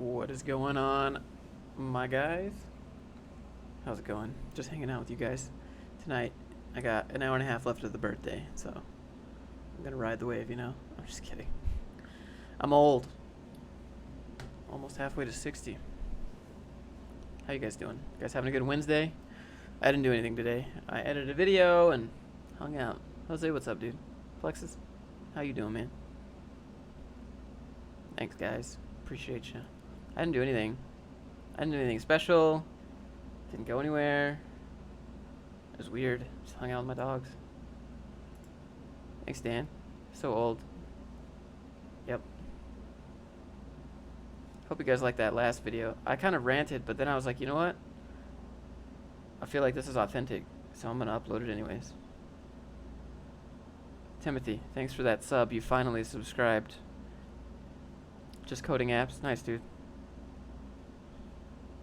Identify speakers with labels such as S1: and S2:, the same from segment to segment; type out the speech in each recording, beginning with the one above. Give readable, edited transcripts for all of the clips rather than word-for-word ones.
S1: What is going on, my guys? How's it going? Just hanging out with you guys tonight. I got an hour and a half left of the birthday, so I'm gonna ride the wave, you know? I'm just kidding. I'm old. Almost halfway to 60. How you guys doing? You guys having a good Wednesday? I didn't do anything today. I edited a video and hung out. Jose, what's up, dude? Plexus, how you doing, man? Thanks, guys. Appreciate you. I didn't do anything. I didn't do anything special. Didn't go anywhere. It was weird. Just hung out with my dogs. Thanks, Dan. So old. Yep. Hope you guys liked that last video. I kind of ranted, but then I was like, you know what? I feel like this is authentic, so I'm gonna upload it anyways. Timothy, thanks for that sub. You finally subscribed. Just coding apps. Nice, dude.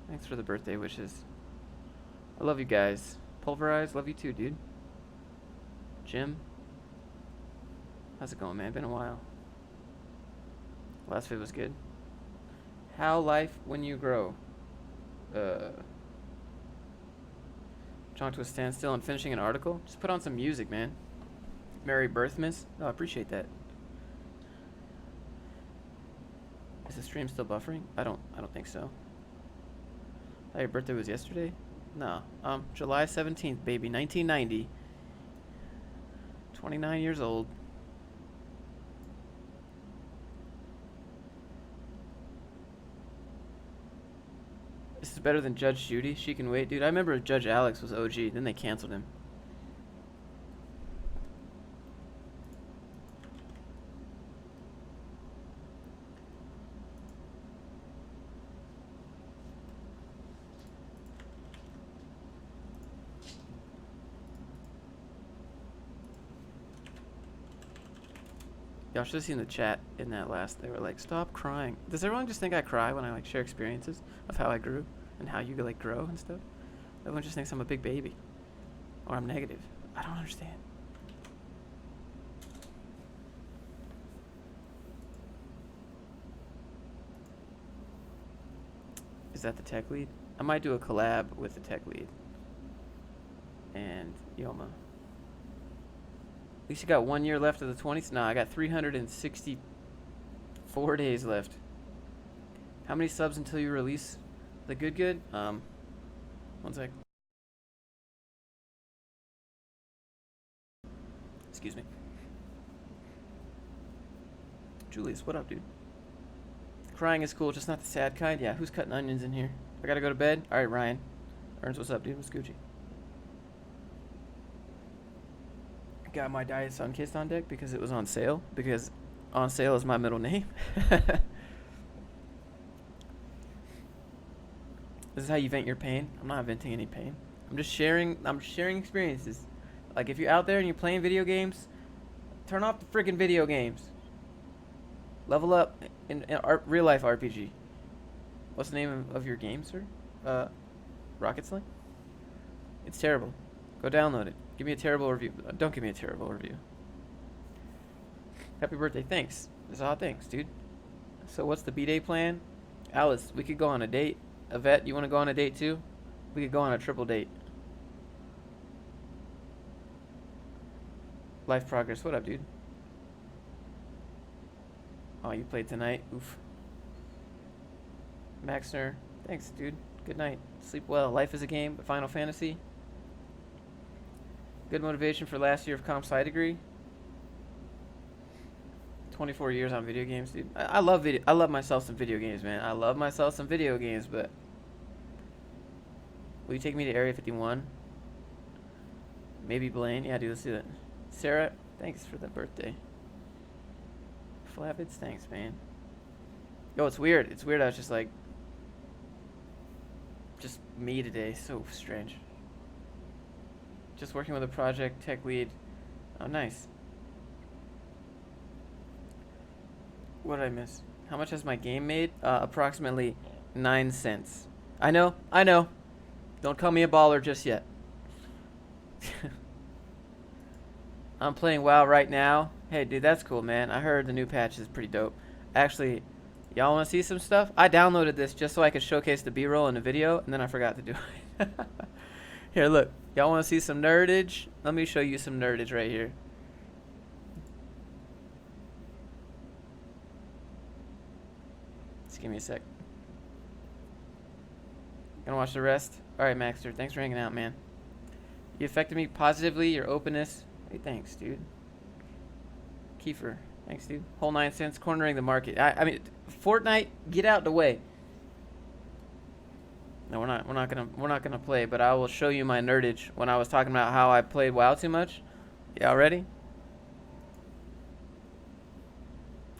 S1: Thanks for the birthday wishes. I love you guys. Pulverize, love you too, dude. Jim, how's it going, man? Been a while. Last vid was good. How life when you grow. Trying to a standstill and finishing an article. Just put on some music, man. Merry Birthmas. Oh, I appreciate that. Is the stream still buffering? I don't think so. Thought your birthday was yesterday? No. July 17th, baby. 1990. 29 years old. This is better than Judge Judy. She can wait, dude. I remember Judge Alex was OG. Then they canceled him. Y'all should have seen the chat in that last. They were like, "Stop crying." Does everyone just think I cry when I like share experiences of how I grew and how you like grow and stuff? Everyone just thinks I'm a big baby or I'm negative. I don't understand. Is that the tech lead? I might do a collab with the tech lead and Yoma. At least you got 1 year left of the 20s. Nah, I got 364 days left. How many subs until you release the good? 1 sec. Excuse me. Julius, what up, dude? Crying is cool, just not the sad kind. Yeah, who's cutting onions in here? I gotta go to bed. All right, Ryan. Ernst, what's up, dude? What's Gucci? Got my Diet Sunkist on deck because it was on sale. Because on sale is my middle name. This is how you vent your pain. I'm not venting any pain. I'm just sharing. I'm sharing experiences. Like if you're out there and you're playing video games, turn off the freaking video games. Level up in real life RPG. What's the name of your game, sir? Rocket Sling. It's terrible. Go download it. Give me a terrible review. Don't give me a terrible review. Happy birthday. Thanks. That's all thanks, dude. So what's the B-Day plan? Alice, we could go on a date. Yvette, you want to go on a date too? We could go on a triple date. Life progress. What up, dude? Oh, you played tonight? Oof. Maxner. Thanks, dude. Good night. Sleep well. Life is a game, but Final Fantasy. Good motivation for last year of comp sci degree. 24 years on video games, dude. I love video. I love myself some video games, man. I love myself some video games, but will you take me to Area 51? Maybe Blaine. Yeah, dude, let's do that. Sarah, thanks for the birthday. Flavids, thanks, man. Yo, it's weird. It's weird. I was just like, just me today. So strange. Just working with a project, tech lead. Oh, nice. What did I miss? How much has my game made? Approximately 9 cents. I know. Don't call me a baller just yet. I'm playing WoW right now. Hey, dude, that's cool, man. I heard the new patch is pretty dope. Actually, Y'all want to see some stuff? I downloaded this just so I could showcase the B-roll in the video, and then I forgot to do it. Here, look. Y'all want to see some nerdage? Let me show you some nerdage right here. Just give me a sec. Gonna watch the rest? Alright, Maxter. Thanks for hanging out, man. You affected me positively, your openness. Hey, thanks, dude. Kiefer. Thanks, dude. Whole 9 cents, cornering the market. I mean, Fortnite, get out the way. No, we're not gonna play, but I will show you my nerdage when I was talking about how I played WoW too much. Y'all ready?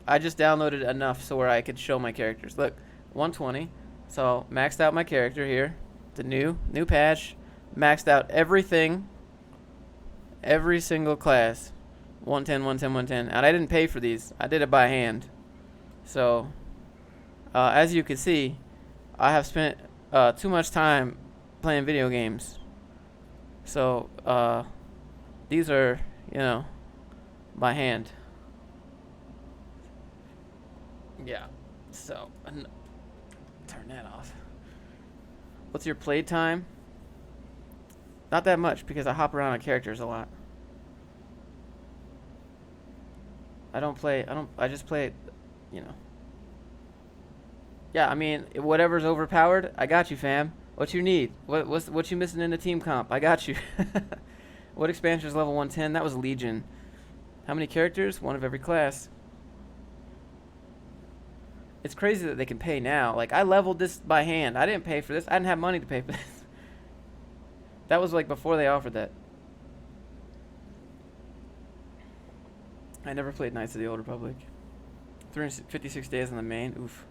S1: I just downloaded enough so where I could show my characters. Look, 120. So maxed out my character here. The new patch. Maxed out everything. Every single class. 110, 110, 110. And I didn't pay for these. I did it by hand. So, as you can see, I have spent too much time playing video games. So, these are, you know, by hand. Yeah. So, turn that off. What's your play time? Not that much because I hop around on characters a lot. I just play, you know. Yeah, I mean, whatever's overpowered, I got you, fam. What you need? What you missing in the team comp? I got you. What expansion is level 110? That was Legion. How many characters? One of every class. It's crazy that they can pay now. Like, I leveled this by hand. I didn't pay for this. I didn't have money to pay for this. That was like before they offered that. I never played Knights of the Old Republic. 356 days on the main. Oof.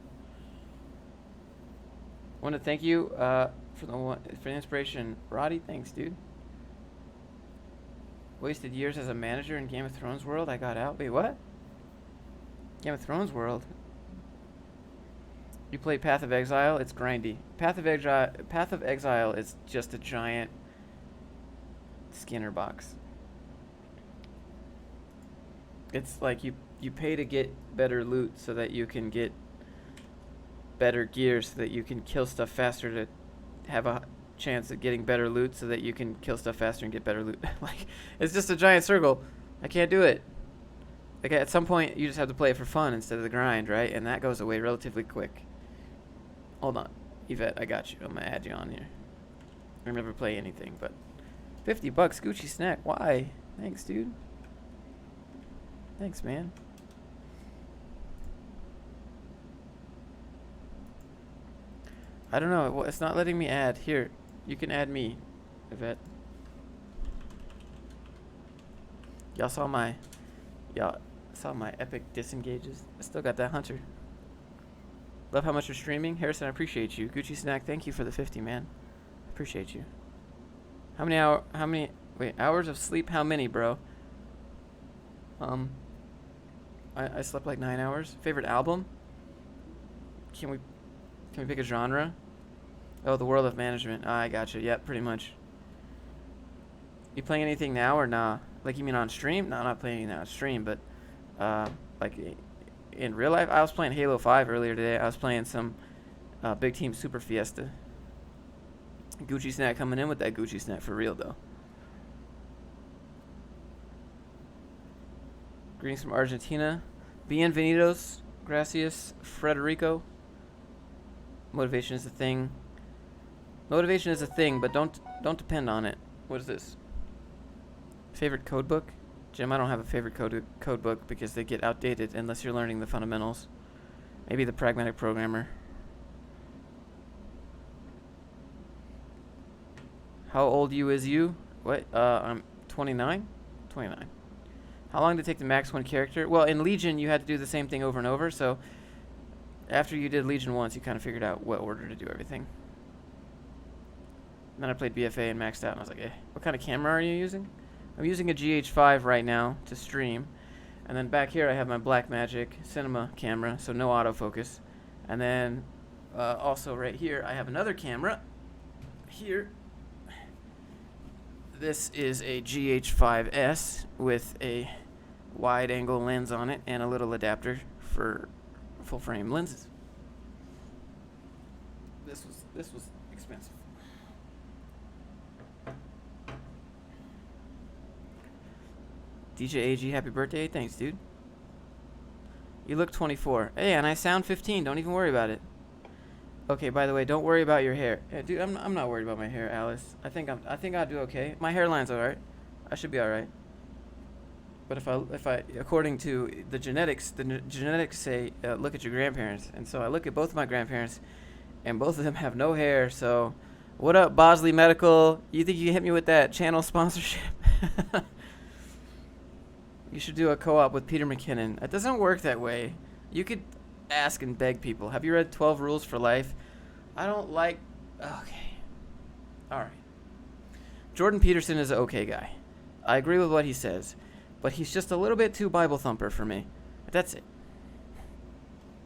S1: Want to thank you for the inspiration, Roddy. Thanks, dude. Wasted years as a manager in Game of Thrones world. I got out. Wait, what? Game of Thrones world. You play Path of Exile. It's grindy. Path of Exile is just a giant Skinner box. It's like you pay to get better loot so that you can get better gear so that you can kill stuff faster to have a chance of getting better loot so that you can kill stuff faster and get better loot. Like, it's just a giant circle. I can't do it. Like, at some point you just have to play it for fun instead of the grind, right? And that goes away relatively quick. Hold on, Yvette, I got you. I'm gonna add you on here. I never play anything, but $50 Gucci snack. Why? Thanks, dude. Thanks, man. I don't know. It's not letting me add. Here, you can add me, Yvette. Y'all saw my epic disengages. I still got that hunter. Love how much you're streaming, Harrison. I appreciate you. Gucci snack. Thank you for the 50, man. Appreciate you. How many hours of sleep? How many, bro? I slept like 9 hours. Favorite album? Can we pick a genre? Oh, The World of Management. I gotcha. Yep, pretty much. You playing anything now or nah? Like, you mean on stream? No, I'm not playing anything on stream, but like in real life, I was playing Halo 5 earlier today. I was playing some Big Team Super Fiesta. Gucci snack coming in with that Gucci snack for real, though. Greetings from Argentina. Bienvenidos. Gracias, Frederico. Motivation is a thing. Motivation is a thing, but don't depend on it. What is this? Favorite code book? Jim, I don't have a favorite code book because they get outdated unless you're learning the fundamentals. Maybe the Pragmatic Programmer. How old is you? What? I'm 29? 29. How long did it take to max one character? Well, in Legion, you had to do the same thing over and over, so after you did Legion once, you kind of figured out what order to do everything. And then I played BFA and maxed out, and I was like, eh. What kind of camera are you using? I'm using a GH5 right now to stream. And then back here, I have my Blackmagic cinema camera, so no autofocus. And then also right here, I have another camera. Here. This is a GH5S with a wide angle lens on it and a little adapter for full frame lenses. this was expensive. DJ AG, happy birthday. Thanks, dude. You look 24. Hey, and I sound 15. Don't even worry about it. Okay, by the way, don't worry about your hair. Yeah, dude, I'm not worried about my hair, Alice. I think I'll do okay. My hairline's alright. I should be alright. But if I according to the genetics say look at your grandparents, and so I look at both of my grandparents, and both of them have no hair. So, what up, Bosley Medical? You think you can hit me with that channel sponsorship? You should do a co-op with Peter McKinnon. It doesn't work that way. You could ask and beg people. Have you read 12 Rules for Life? I don't like... Okay. Alright. Jordan Peterson is an okay guy. I agree with what he says. But he's just a little bit too Bible thumper for me. That's it.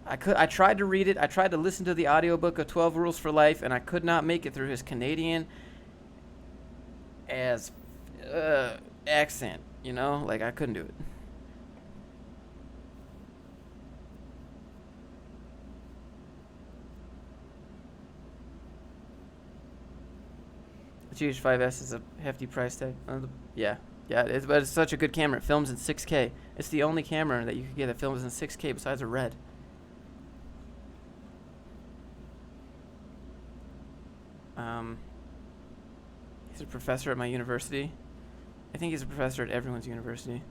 S1: I tried to read it. I tried to listen to the audiobook of 12 Rules for Life, and I could not make it through his Canadian as accent. You know? Like, I couldn't do it. The GH5S is a hefty price tag. Yeah, but it's such a good camera. It films in 6K. It's the only camera that you can get that films in 6K besides a Red. He's a professor at my university. I think he's a professor at everyone's university.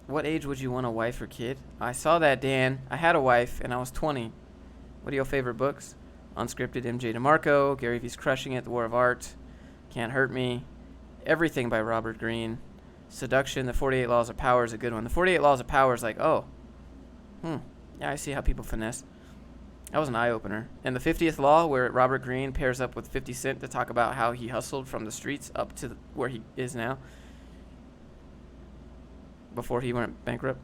S1: What age would you want a wife or kid? I saw that, Dan. I had a wife, and I was 20. What are your favorite books? Unscripted, MJ DeMarco, Gary V's Crushing It, The War of Art, Can't Hurt Me, Everything by Robert Greene, Seduction, The 48 Laws of Power is a good one. The 48 Laws of Power is like, yeah, I see how people finesse. That was an eye-opener. And the 50th Law, where Robert Greene pairs up with 50 Cent to talk about how he hustled from the streets up to where he is now before he went bankrupt.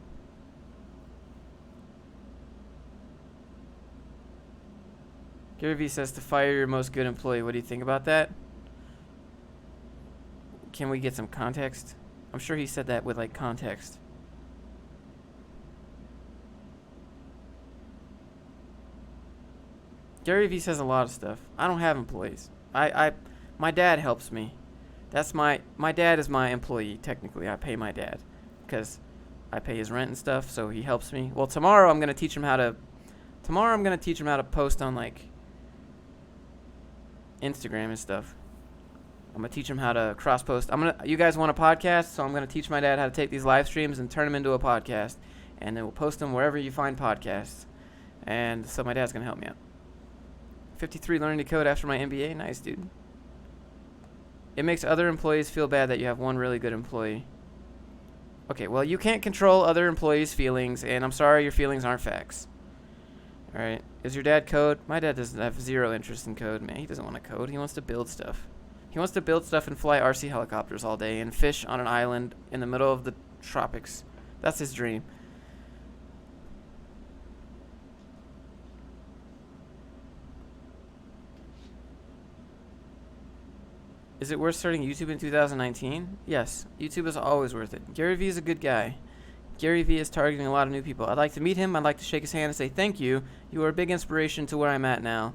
S1: Gary Vee says to fire your most good employee. What do you think about that? Can we get some context? I'm sure he said that with like context. Gary Vee says a lot of stuff. I don't have employees. My dad helps me. That's my dad is my employee technically. I pay my dad because I pay his rent and stuff, so he helps me. Well, tomorrow I'm gonna teach him how to post on like Instagram and stuff. I'm gonna teach him how to cross post. You guys want a podcast, so I'm gonna teach my dad how to take these live streams and turn them into a podcast, and then we'll post them wherever you find podcasts. And so my dad's gonna help me out. 53 learning to code after my MBA. Nice, dude. It makes other employees feel bad that you have one really good employee. Okay, well, you can't control other employees' feelings, and I'm sorry your feelings aren't facts. All right. Is your dad code? My dad doesn't have zero interest in code, man. He doesn't want to code. He wants to build stuff. He wants to build stuff and fly RC helicopters all day and fish on an island in the middle of the tropics. That's his dream. Is it worth starting YouTube in 2019? Yes. YouTube is always worth it. Gary Vee is a good guy. Gary Vee is targeting a lot of new people. I'd like to meet him. I'd like to shake his hand and say thank you. You are a big inspiration to where I'm at now.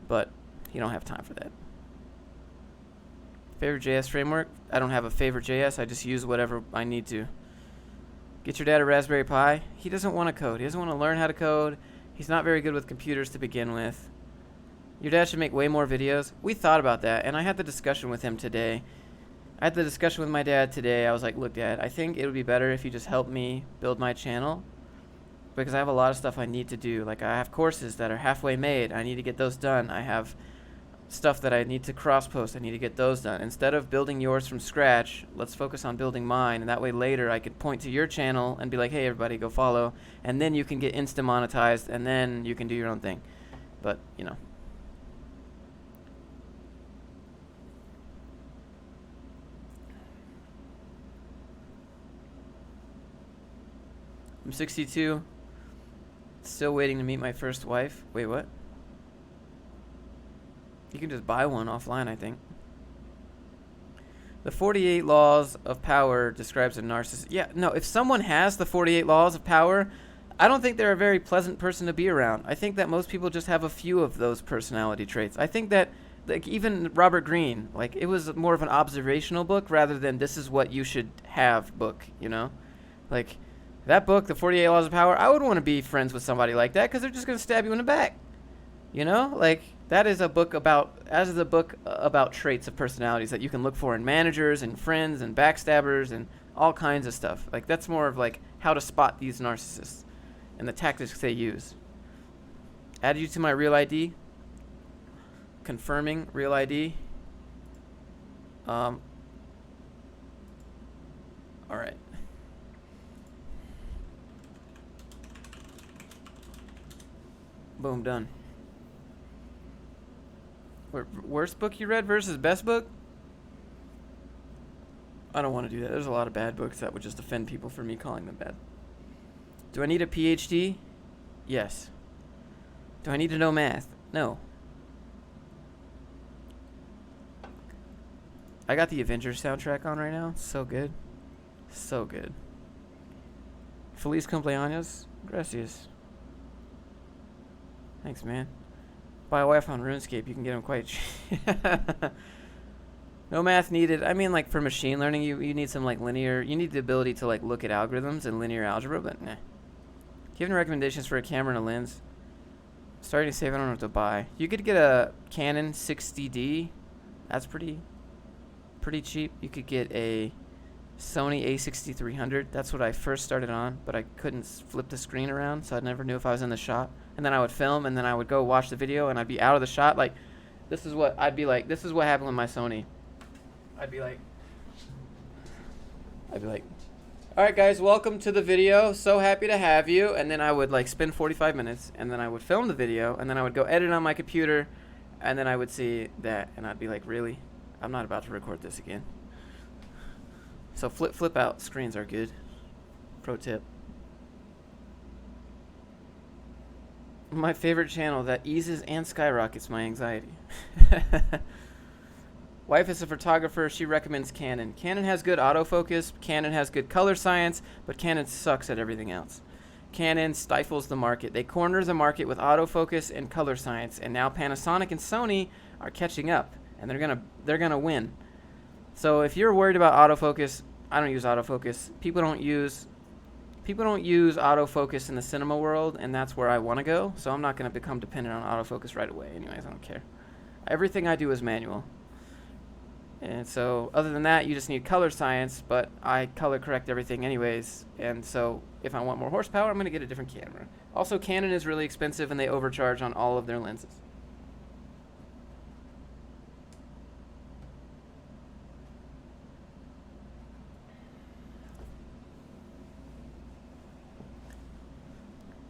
S1: But you don't have time for that. Favorite JS framework? I don't have a favorite JS. I just use whatever I need to. Get your dad a Raspberry Pi. He doesn't want to code. He doesn't want to learn how to code. He's not very good with computers to begin with. Your dad should make way more videos. We thought about that, and I had the discussion with him today. I had the discussion with my dad today. I was like, look, Dad, I think it would be better if you just help me build my channel because I have a lot of stuff I need to do. Like, I have courses that are halfway made. I need to get those done. I have stuff that I need to cross-post. I need to get those done. Instead of building yours from scratch, let's focus on building mine, and that way later I could point to your channel and be like, hey, everybody, go follow, and then you can get insta-monetized, and then you can do your own thing. But, you know. I'm 62, still waiting to meet my first wife. Wait, what? You can just buy one offline, I think. The 48 Laws of Power describes a narcissist. Yeah, no, if someone has the 48 Laws of Power, I don't think they're a very pleasant person to be around. I think that most people just have a few of those personality traits. I think that, like, even Robert Greene, like, it was more of an observational book rather than this is what you should have book, you know? Like, that book, The 48 Laws of Power, I would want to be friends with somebody like that because they're just going to stab you in the back. You know? Like, that is a book about traits of personalities that you can look for in managers and friends and backstabbers and all kinds of stuff. Like, that's more of, like, how to spot these narcissists and the tactics they use. Add you to my real ID. Confirming real ID. All right. Boom, done. Worst book you read versus best book? I don't want to do that. There's a lot of bad books that would just offend people for me calling them bad. Do I need a PhD? Yes. Do I need to know math? No. I got the Avengers soundtrack on right now. So good. So good. Feliz cumpleaños. Gracias. Thanks, man. Buy a wife on RuneScape. You can get them quite cheap. No math needed. I mean, like, for machine learning, you need some, like, linear... You need the ability to, like, look at algorithms and linear algebra, but nah. Given recommendations for a camera and a lens. Starting to save, I don't know what to buy. You could get a Canon 60D. That's pretty cheap. You could get a Sony a6300. That's what I first started on, but I couldn't flip the screen around, so I never knew if I was in the shot. And then I would film, and then I would go watch the video, and I'd be out of the shot. Like, this is what I'd be like. This is what happened with my Sony. I'd be like, all right, guys, welcome to the video. So happy to have you. And then I would, like, spend 45 minutes, and then I would film the video, and then I would go edit on my computer, and then I would see that, and I'd be like, really? I'm not about to record this again. So flip out screens are good. Pro tip. My favorite channel that eases and skyrockets my anxiety. Wife is a photographer. She recommends Canon. Canon has good autofocus. Canon has good color science, but Canon sucks at everything else. Canon stifles the market. They corner the market with autofocus and color science, and now Panasonic and Sony are catching up, and they're gonna win. So if you're worried about autofocus, I don't use autofocus. People don't use autofocus in the cinema world, and that's where I want to go. So I'm not going to become dependent on autofocus right away. Anyways, I don't care. Everything I do is manual. And so other than that, you just need color science, but I color correct everything anyways. And so if I want more horsepower, I'm going to get a different camera. Also, Canon is really expensive, and they overcharge on all of their lenses.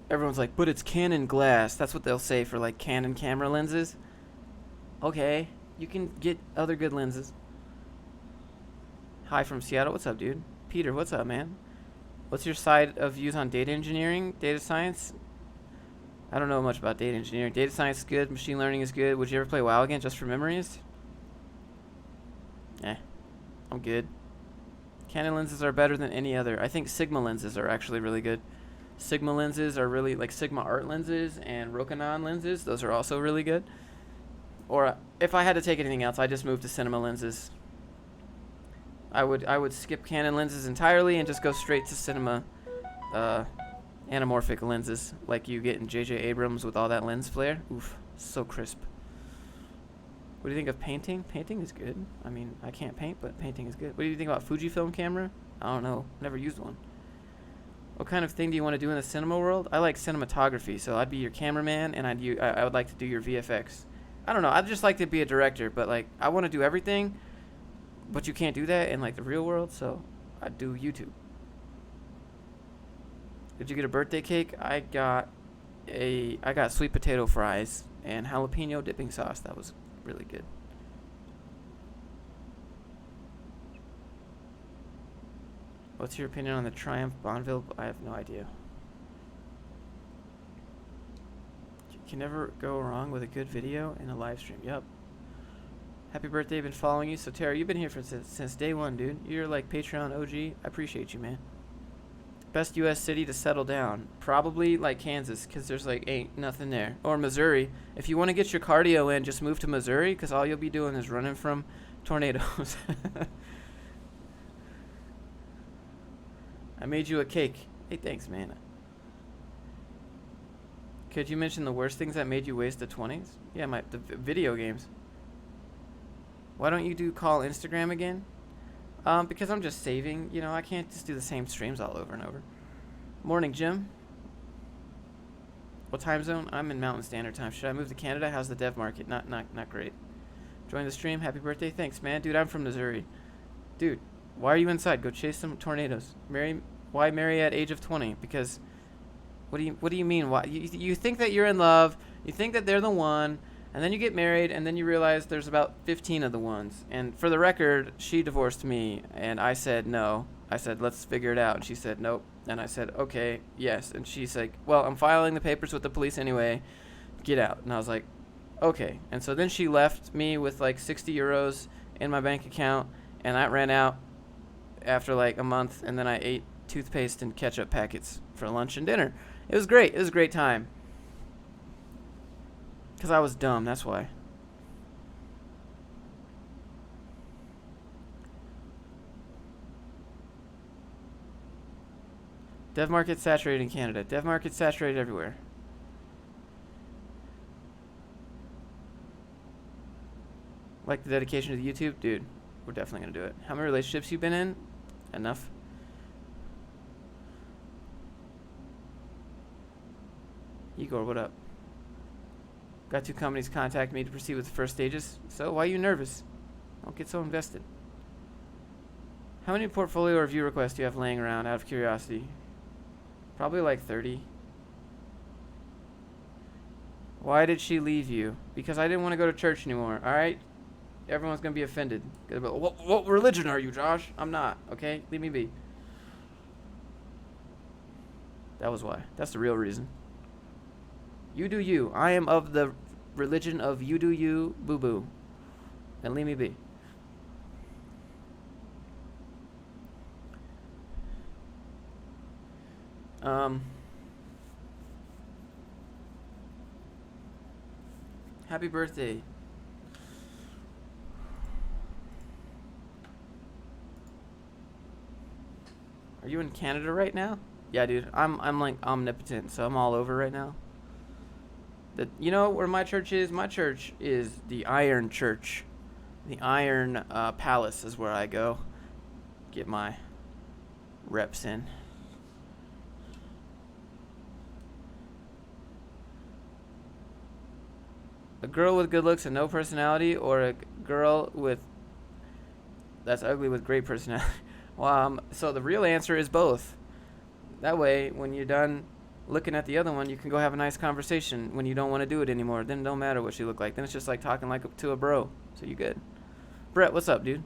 S1: Everyone's like, but it's Canon glass. That's what they'll say for, like, Canon camera lenses. Okay, you can get other good lenses. Hi from Seattle. What's up, dude? Peter, what's up, man? What's your side of views on data engineering, data science? I don't know much about data engineering. Data science is good. Machine learning is good. Would you ever play WoW again just for memories? I'm good. Canon lenses are better than any other. I think Sigma lenses are actually really good. Sigma lenses are really, like, Sigma art lenses and Rokinon lenses. Those are also really good. Or if I had to take anything else, I just move to cinema lenses. I would skip Canon lenses entirely and just go straight to cinema anamorphic lenses like you get in J.J. Abrams with all that lens flare. Oof, so crisp. What do you think of painting? Painting is good. I mean, I can't paint, but painting is good. What do you think about Fujifilm camera? I don't know. Never used one. What kind of thing do you want to do in the cinema world? I like cinematography, so I'd be your cameraman, and I would like to do your VFX. I don't know. I'd just like to be a director, but, like, I want to do everything, but you can't do that in, like, the real world, so I'd do YouTube. Did you get a birthday cake? I got sweet potato fries and jalapeno dipping sauce. That was really good. What's your opinion on the Triumph Bonneville? I have no idea. You can never go wrong with a good video and a live stream. Yep. Happy birthday. Been following you. So, Tara, you've been here since day one, dude. You're like Patreon OG. I appreciate you, man. Best U.S. city to settle down. Probably like Kansas, because there's like ain't nothing there. Or Missouri. If you want to get your cardio in, just move to Missouri, because all you'll be doing is running from tornadoes. I made you a cake. Hey, thanks, man. Could you mention the worst things that made you waste the 20s? Yeah, the video games. Why don't you do call Instagram again? Because I'm just saving. You know, I can't just do the same streams all over and over. Morning, Jim. What time zone? I'm in Mountain Standard Time. Should I move to Canada? How's the dev market? Not great. Join the stream. Happy birthday. Thanks, man. Dude, I'm from Missouri. Dude, why are you inside? Go chase some tornadoes. Why marry at age of 20? Because what do you mean? Why you think that you're in love? You think that they're the one, and then you get married, and then you realize there's about 15 of the ones. And for the record, she divorced me, and I said no. I said, let's figure it out. And she said, nope. And I said, okay, yes. And she's like, well, I'm filing the papers with the police anyway. Get out. And I was like, okay. And so then she left me with like 60 euros in my bank account, and I ran out after like a month, and then I ate toothpaste and ketchup packets for lunch and dinner. It was great. It was a great time. Because I was dumb, that's why. Dev market saturated in Canada. Dev market saturated everywhere. Like the dedication to the YouTube? Dude, we're definitely going to do it. How many relationships you been in? Enough. Igor, what up? Got 2 companies contact me to proceed with the first stages. So, why are you nervous? Don't get so invested. How many portfolio review requests do you have laying around out of curiosity? Probably like 30. Why did she leave you? Because I didn't want to go to church anymore, alright? Everyone's going to be offended. What religion are you, Josh? I'm not, okay? Leave me be. That was why. That's the real reason. You do you. I am of the religion of you do you, boo-boo. And leave me be. Happy birthday. Are you in Canada right now? Yeah, dude. I'm like omnipotent, so I'm all over right now. You know where my church is? My church is the Iron Church. The Iron Palace is where I go. Get my reps in. A girl with good looks and no personality, or a girl that's ugly with great personality? Well, so the real answer is both. That way, when you're done looking at the other one, you can go have a nice conversation when you don't want to do it anymore. Then it don't matter what she look like. Then it's just like talking like to a bro. So you good. Brett, what's up, dude?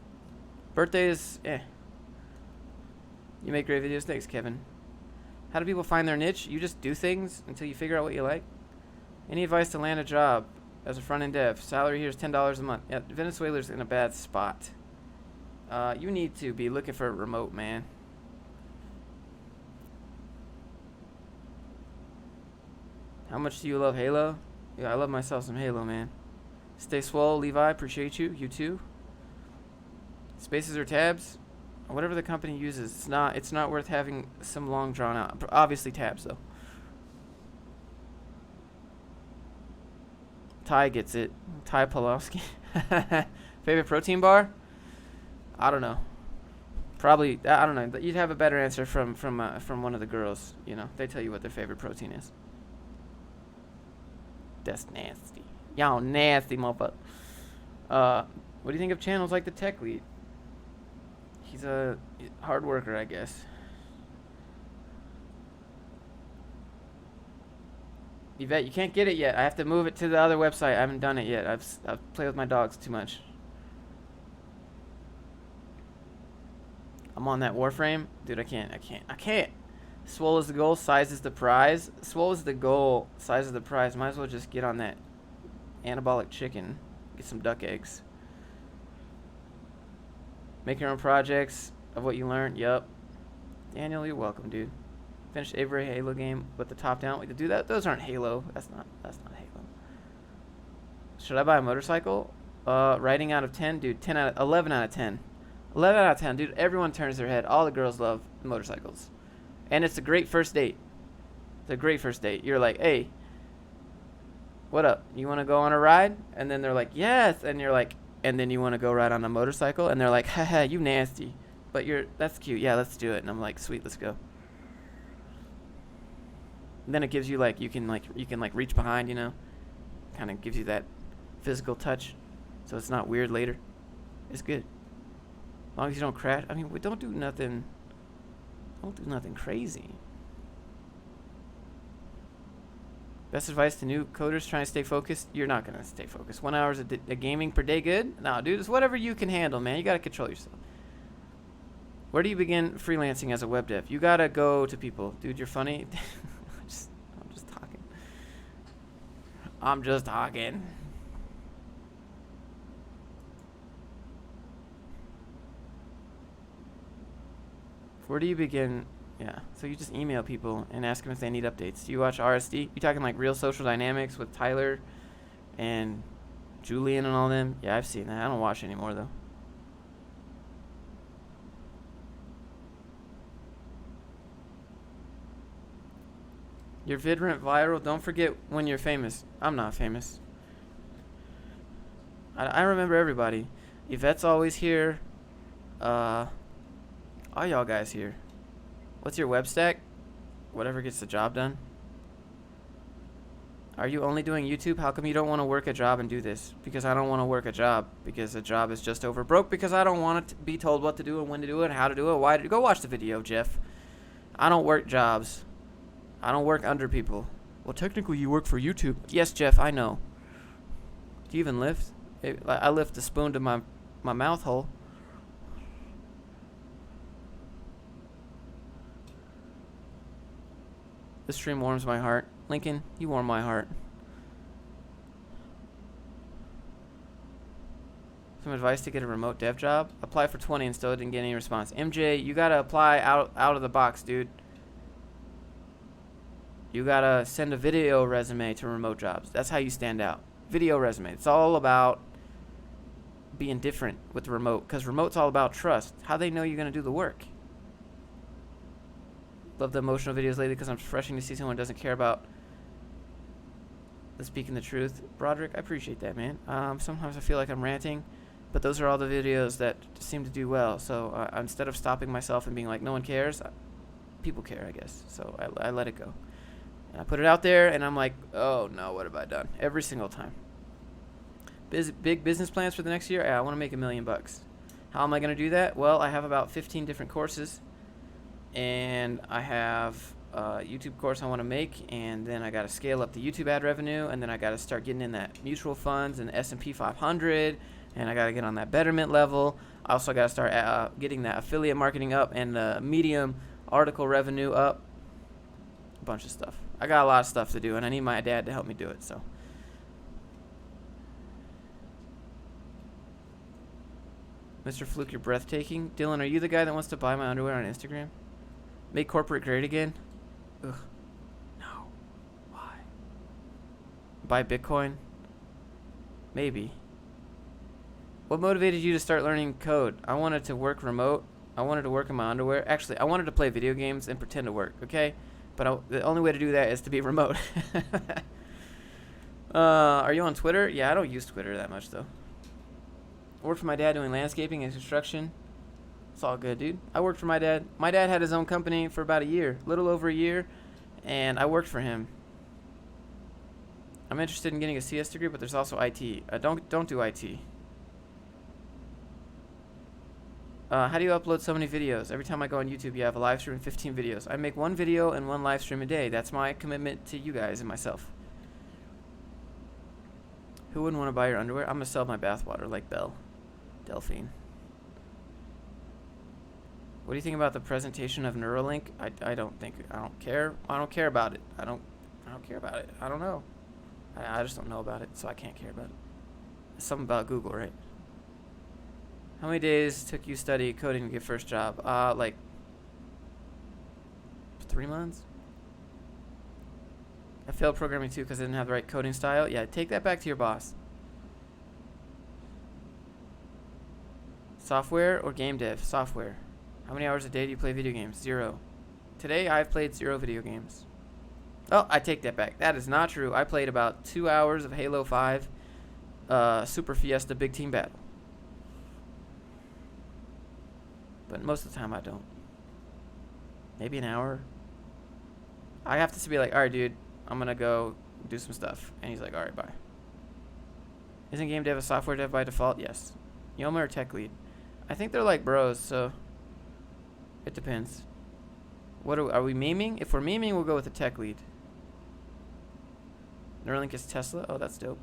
S1: Birthday is You make great videos. Thanks, Kevin. How do people find their niche? You just do things until you figure out what you like. Any advice to land a job as a front-end dev? Salary here is $10 a month. Yeah, Venezuela's in a bad spot. You need to be looking for a remote, man. How much do you love Halo? Yeah, I love myself some Halo, man. Stay swole, Levi. Appreciate you. You too. Spaces or tabs? Whatever the company uses. It's not worth having some long drawn out. Obviously tabs, though. Ty gets it. Ty Pulowski. Favorite protein bar? I don't know. Probably, I don't know. You'd have a better answer from one of the girls. You know, they tell you what their favorite protein is. That's nasty. Y'all nasty, motherfucker. What do you think of channels like the Tech Lead? He's a hard worker, I guess. Yvette, you can't get it yet. I have to move it to the other website. I haven't done it yet. I've played with my dogs too much. I'm on that Warframe. Dude, I can't. Swole is the goal, size is the prize. Swole is the goal, size is the prize. Might as well just get on that anabolic chicken. Get some duck eggs. Make your own projects of what you learned. Yup. Daniel, you're welcome, dude. Finished every Halo game with the top down. We could do that. Those aren't Halo. That's not Halo. Should I buy a motorcycle? Rating out of 10, dude. 11 out of 10. 11 out of 10, dude. Everyone turns their head. All the girls love motorcycles, and it's a great first date. It's a great first date. You're like, hey, what up? You want to go on a ride? And then they're like, yes. And you're like, and then you want to go ride on a motorcycle? And they're like, haha, you nasty. But that's cute. Yeah, let's do it. And I'm like, sweet, let's go. And then it gives you you can reach behind, kind of gives you that physical touch, so it's not weird later. It's good. As long as you don't crash. I mean, don't do nothing. Don't do nothing crazy. Best advice to new coders trying to stay focused. You're not gonna stay focused. 1 hour a gaming per day good? No, dude, it's whatever you can handle, man. You gotta control yourself. Where do you begin freelancing as a web dev? You gotta go to people. Dude, you're funny. I'm just talking. I'm just talking. Where do you begin? Yeah, so you just email people and ask them if they need updates. Do you watch RSD? You talking like Real Social Dynamics with Tyler and Julian and all them? Yeah, I've seen that. I don't watch anymore though. Your vid went viral. Don't forget when you're famous. I'm not famous. I remember everybody. Yvette's always here. All y'all guys here. What's your web stack? Whatever gets the job done. Are you only doing YouTube? How come you don't want to work a job and do this? Because I don't want to work a job. Because a job is just over broke. Because I don't want to be told what to do and when to do it, how to do it, why to do it. Go watch the video, Jeff. I don't work jobs. I don't work under people. Well, technically you work for YouTube. Yes, Jeff, I know. Do you even lift? I lift a spoon to my mouth hole. This stream warms my heart. Lincoln, you warm my heart. Some advice to get a remote dev job? Apply for 20 and still didn't get any response. MJ, you gotta apply out of the box, dude. You gotta send a video resume to remote jobs. That's how you stand out. Video resume. It's all about being different with the remote, because remote's all about trust. How they know you're gonna do the work. Love the emotional videos lately because I'm refreshing to see someone who doesn't care about the speaking the truth. Broderick, I appreciate that, man. Sometimes I feel like I'm ranting, but those are all the videos that seem to do well. So instead of stopping myself and being like, no one cares, people care, I guess. So I let it go. And I put it out there, and I'm like, oh, no, what have I done? Every single time. Big business plans for the next year? Yeah, I want to make $1 million. How am I going to do that? Well, I have about 15 different courses. And I have a YouTube course I want to make, and then I got to scale up the YouTube ad revenue, and then I got to start getting in that mutual funds and S&P 500, and I got to get on that Betterment level. I also got to start getting that affiliate marketing up and the Medium article revenue up. A bunch of stuff. I got a lot of stuff to do, and I need my dad to help me do it. So, Mr. Fluke, you're breathtaking. Dylan, are you the guy that wants to buy my underwear on Instagram? Make corporate great again? Ugh. No. Why? Buy Bitcoin? Maybe. What motivated you to start learning code? I wanted to work remote. I wanted to work in my underwear. Actually, I wanted to play video games and pretend to work, okay? But the only way to do that is to be remote. Are you on Twitter? Yeah, I don't use Twitter that much, though. I work for my dad doing landscaping and construction. It's all good, dude. I worked for my dad. My dad had his own company for about a year, little over a year, and I worked for him. I'm interested in getting a CS degree, but there's also IT. Don't do IT. How do you upload so many videos? Every time I go on YouTube, you have a live stream and 15 videos. I make one video and one live stream a day. That's my commitment to you guys and myself. Who wouldn't want to buy your underwear? I'm going to sell my bathwater like Delphine. What do you think about the presentation of Neuralink? I don't care. I don't care about it. I don't care about it. I don't know. I just don't know about it, so I can't care about it. It's something about Google, right? How many days took you study coding to get first job? Like 3 months. I failed programming too because I didn't have the right coding style. Yeah, take that back to your boss. Software or game dev? Software. How many hours a day do you play video games? 0. Today I've played 0 video games. Oh, I take that back. That is not true. I played about 2 hours of Halo 5 Super Fiesta Big Team Battle. But most of the time I don't. Maybe an hour. I have to be like, alright dude, I'm gonna go do some stuff. And he's like, alright, bye. Isn't game dev a software dev by default? Yes. Yoma or tech lead? I think they're like bros, so it depends. What are we memeing? If we're memeing, we'll go with the tech lead. Neuralink is Tesla? Oh, that's dope.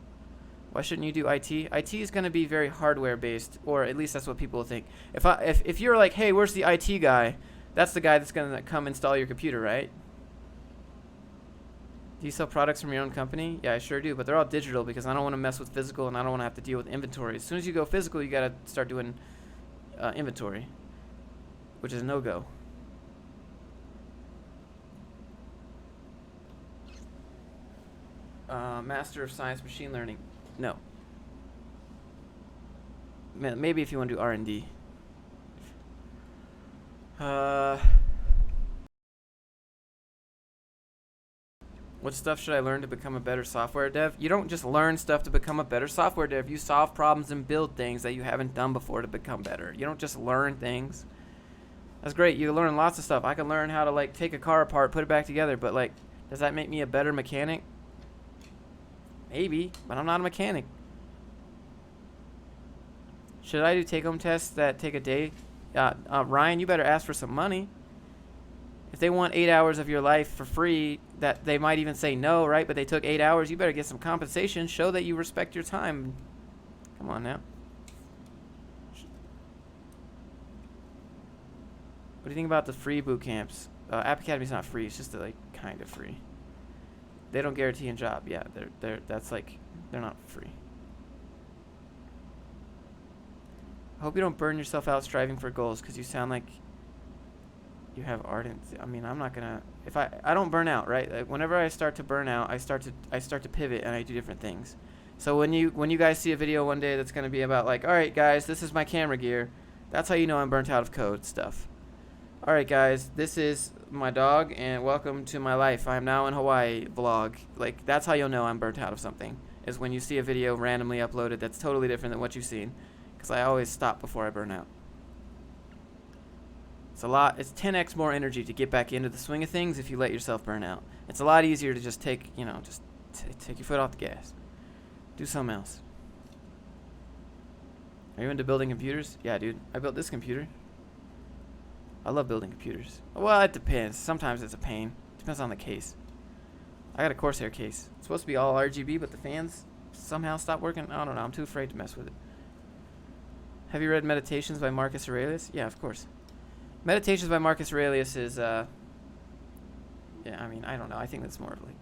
S1: Why shouldn't you do IT? IT is going to be very hardware based, or at least that's what people think. If you're like, hey, where's the IT guy? That's the guy that's going to come install your computer, right? Do you sell products from your own company? Yeah, I sure do, but they're all digital because I don't want to mess with physical and I don't want to have to deal with inventory. As soon as you go physical, you got to start doing inventory, which is no-go. Master of Science Machine Learning. No. Maybe if you want to do R&D. What stuff should I learn to become a better software dev? You don't just learn stuff to become a better software dev. You solve problems and build things that you haven't done before to become better. You don't just learn things. That's great. You learn lots of stuff. I can learn how to like take a car apart, put it back together, but like, does that make me a better mechanic? Maybe, but I'm not a mechanic. Should I do take-home tests that take a day? Ryan, you better ask for some money. If they want 8 hours of your life for free, that they might even say no, right? But they took 8 hours. You better get some compensation. Show that you respect your time. Come on now. What do you think about the free boot camps? App Academy's not free. It's just like kind of free. They don't guarantee a job. Yeah, that's like they're not free. I hope you don't burn yourself out striving for goals because you sound like you have ardent. I mean, I'm not gonna. If I don't burn out, right? Like whenever I start to burn out, I start to pivot and I do different things. So when you guys see a video one day that's gonna be about like, all right, guys, this is my camera gear. That's how you know I'm burnt out of code stuff. All right, guys, this is my dog, and welcome to my life. I am now in Hawaii vlog. Like that's how you'll know I'm burnt out of something. Is when you see a video randomly uploaded that's totally different than what you've seen. Because I always stop before I burn out. It's 10x more energy to get back into the swing of things if you let yourself burn out. It's a lot easier to just take your foot off the gas. Do something else. Are you into building computers? Yeah, dude. I built this computer. I love building computers. Well, it depends. Sometimes it's a pain. Depends on the case. I got a Corsair case. It's supposed to be all RGB, but the fans somehow stopped working. I don't know. I'm too afraid to mess with it. Have you read Meditations by Marcus Aurelius? Yeah, of course. Meditations by Marcus Aurelius is, yeah, I mean, I don't know. I think that's more of like,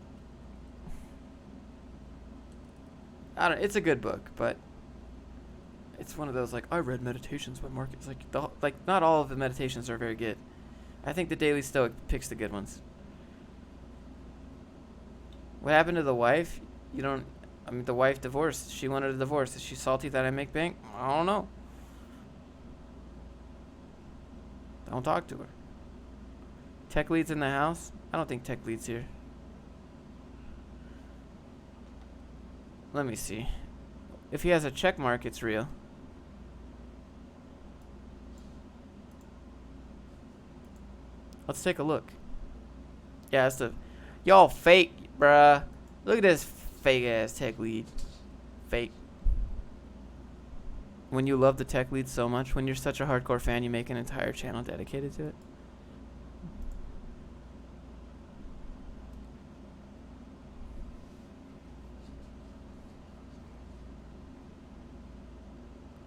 S1: it's a good book, but it's one of those like, I read Meditations by Marcus. Like not all of the meditations are very good. I think the Daily Stoic picks the good ones. What happened to the wife? The wife divorced. She wanted a divorce. Is she salty that I make bank? I don't know. Don't talk to her. Tech lead's in the house? I don't think tech lead's here. Let me see. If he has a check mark, it's real. Let's take a look. Yeah, that's the... Y'all fake, bruh. Look at this fake ass tech lead. Fake. When you love the tech lead so much, when you're such a hardcore fan, you make an entire channel dedicated to it.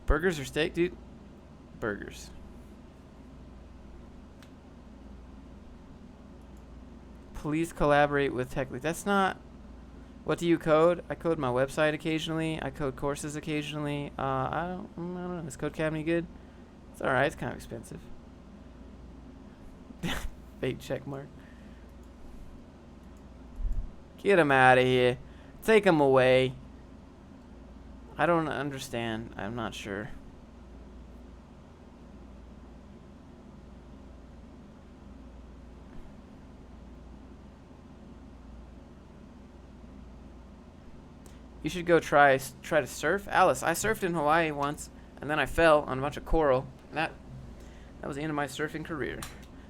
S1: Burgers or steak, dude? Burgers. Please collaborate with tech lead. That's not... What do you code? I code my website occasionally. I code courses occasionally. I don't know. Is Code Academy good? It's alright. It's kind of expensive. Fake check mark. Get him out of here. Take him away. I don't understand. I'm not sure. You should go try to surf. Alice, I surfed in Hawaii once, and then I fell on a bunch of coral. And that was the end of my surfing career.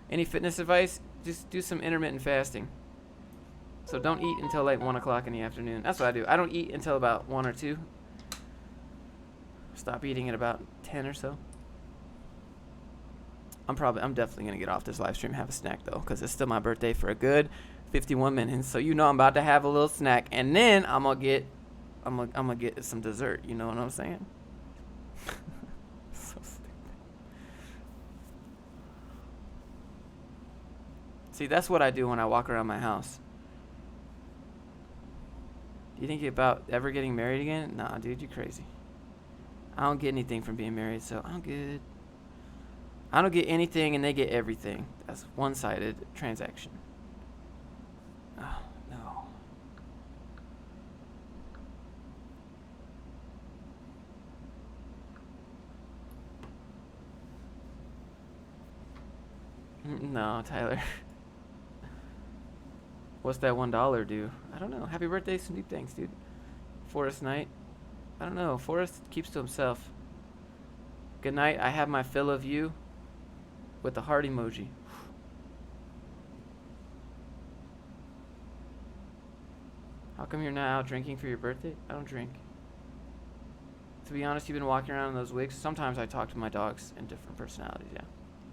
S1: Any fitness advice? Just do some intermittent fasting. So don't eat until like 1 o'clock in the afternoon. That's what I do. I don't eat until about 1 or 2. Stop eating at about 10 or so. I'm definitely going to get off this live stream and have a snack, though, because it's still my birthday for a good 51 minutes. So you know I'm about to have a little snack, and then I'm gonna get some dessert. You know what I'm saying? So stupid. See, that's what I do when I walk around my house. Do you think about ever getting married again? Nah, dude, you crazy. I don't get anything from being married, so I'm good. I don't get anything and they get everything. That's one-sided transaction. Oh, no. No, Tyler. What's that $1 do? I don't know. Happy birthday, Snoop. Thanks, dude. Forest Night. I don't know. Forrest keeps to himself. Good night. I have my fill of you with the heart emoji. How come you're not out drinking for your birthday? I don't drink. To be honest, you've been walking around in those wigs. Sometimes I talk to my dogs in different personalities, yeah.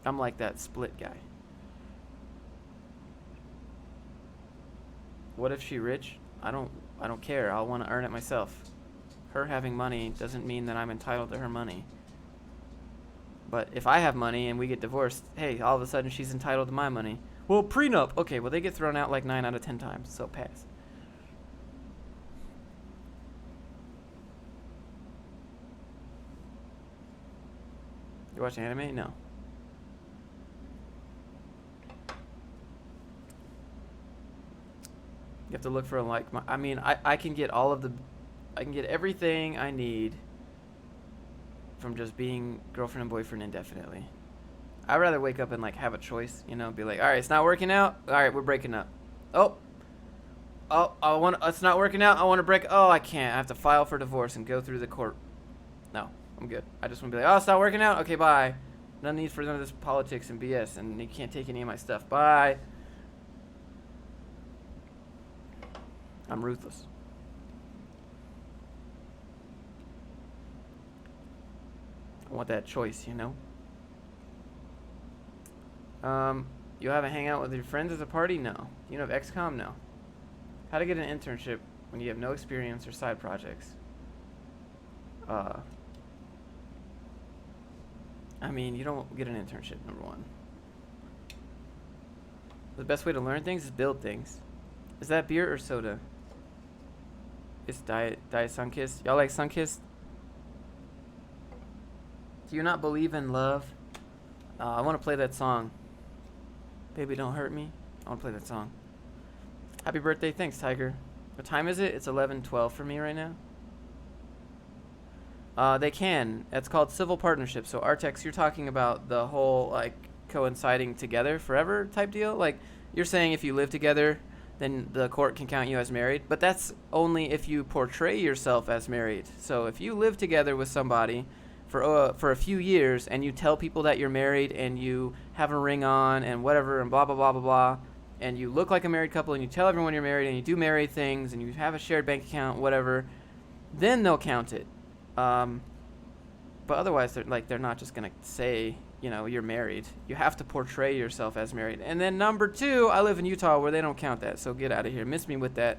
S1: I'm like that split guy. What if she rich? I don't care. I'll want to earn it myself. Her having money doesn't mean that I'm entitled to her money. But if I have money and we get divorced, hey, all of a sudden she's entitled to my money. Well, prenup. Okay, well, they get thrown out like 9 out of 10 times, so pass. You watch anime? No. You have to look for a like. I mean, I can get I can get everything I need from just being girlfriend and boyfriend indefinitely. I'd rather wake up and like have a choice, you know, be like, all right, it's not working out. All right, we're breaking up. Oh, it's not working out. I want to break. Oh, I can't. I have to file for divorce and go through the court. No, I'm good. I just want to be like, oh, it's not working out. Okay, bye. No need for none of this politics and BS, and you can't take any of my stuff. Bye. I'm ruthless. I want that choice, you know? You haven't hang out with your friends at a party? No. You know of XCOM? No. How to get an internship when you have no experience or side projects? I mean, you don't get an internship, number one. The best way to learn things is build things. Is that beer or soda? It's Diet Sunkist. Y'all like Sunkist? Do you not believe in love? I want to play that song. Baby, don't hurt me. I want to play that song. Happy birthday. Thanks, Tiger. What time is it? It's 11:12 for me right now. They can. It's called civil partnership. So Artex, you're talking about the whole like coinciding together forever type deal. Like you're saying if you live together, then the court can count you as married. But that's only if you portray yourself as married. So if you live together with somebody for a few years and you tell people that you're married and you have a ring on and whatever and blah, blah, blah, blah, blah, and you look like a married couple and you tell everyone you're married and you do married things and you have a shared bank account, whatever, then they'll count it. But otherwise, they're not just going to say, you know, you're married. You have to portray yourself as married. And then number 2, I live in Utah where they don't count that. So get out of here. Miss me with that.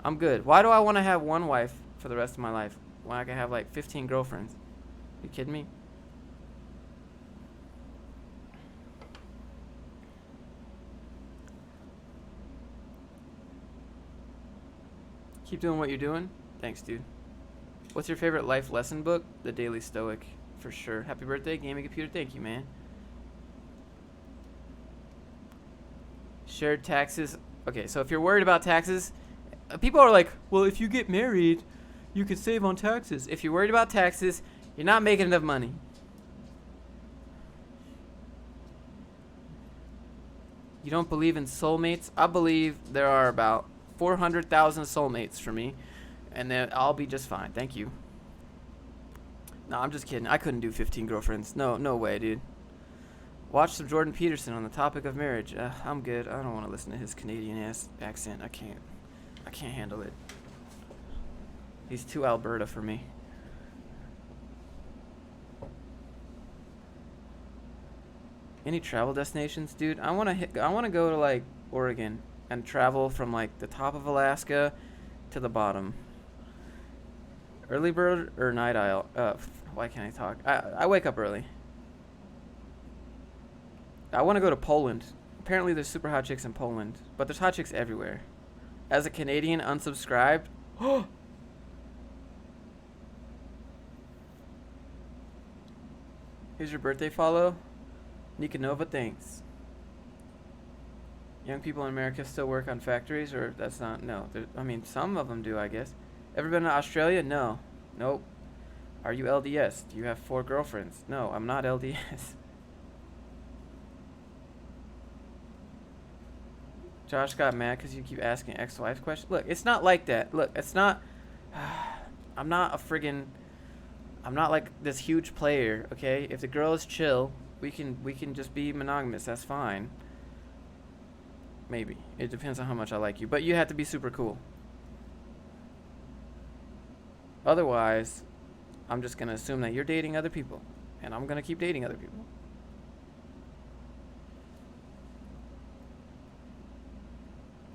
S1: I'm good. Why do I want to have one wife for the rest of my life when I can have like 15 girlfriends? You kidding me? Keep doing what you're doing. Thanks, dude. What's your favorite life lesson book? The Daily Stoic, for sure. Happy birthday, gaming computer. Thank you, man. Shared taxes. Okay, so if you're worried about taxes, people are like, well, if you get married, you can save on taxes. If you're worried about taxes, you're not making enough money. You don't believe in soulmates? I believe there are about 400,000 soulmates for me, and then I'll be just fine. Thank you. No, I'm just kidding. I couldn't do 15 girlfriends. No way, dude. Watch some Jordan Peterson on the topic of marriage. I'm good. I don't want to listen to his Canadian ass accent. I can't handle it. He's too Alberta for me. Any travel destinations, dude? I want to go to like Oregon and travel from like the top of Alaska to the bottom. Early bird or night owl? Why can't I talk? I wake up early. I want to go to Poland. Apparently there's super hot chicks in Poland, but there's hot chicks everywhere. As a Canadian unsubscribed, here's your birthday follow. Nikanova, thanks. Young people in America still work on factories, or that's not, no. I mean, some of them do, I guess. Ever been to Australia? No. Nope. Are you LDS? Do you have 4 girlfriends? No, I'm not LDS. Josh got mad because you keep asking ex-wife questions. Look, it's not like that. Look, it's not. I'm not like this huge player. Okay, if the girl is chill, we can just be monogamous. That's fine. Maybe it depends on how much I like you, but you have to be super cool. Otherwise, I'm just gonna assume that you're dating other people, and I'm gonna keep dating other people.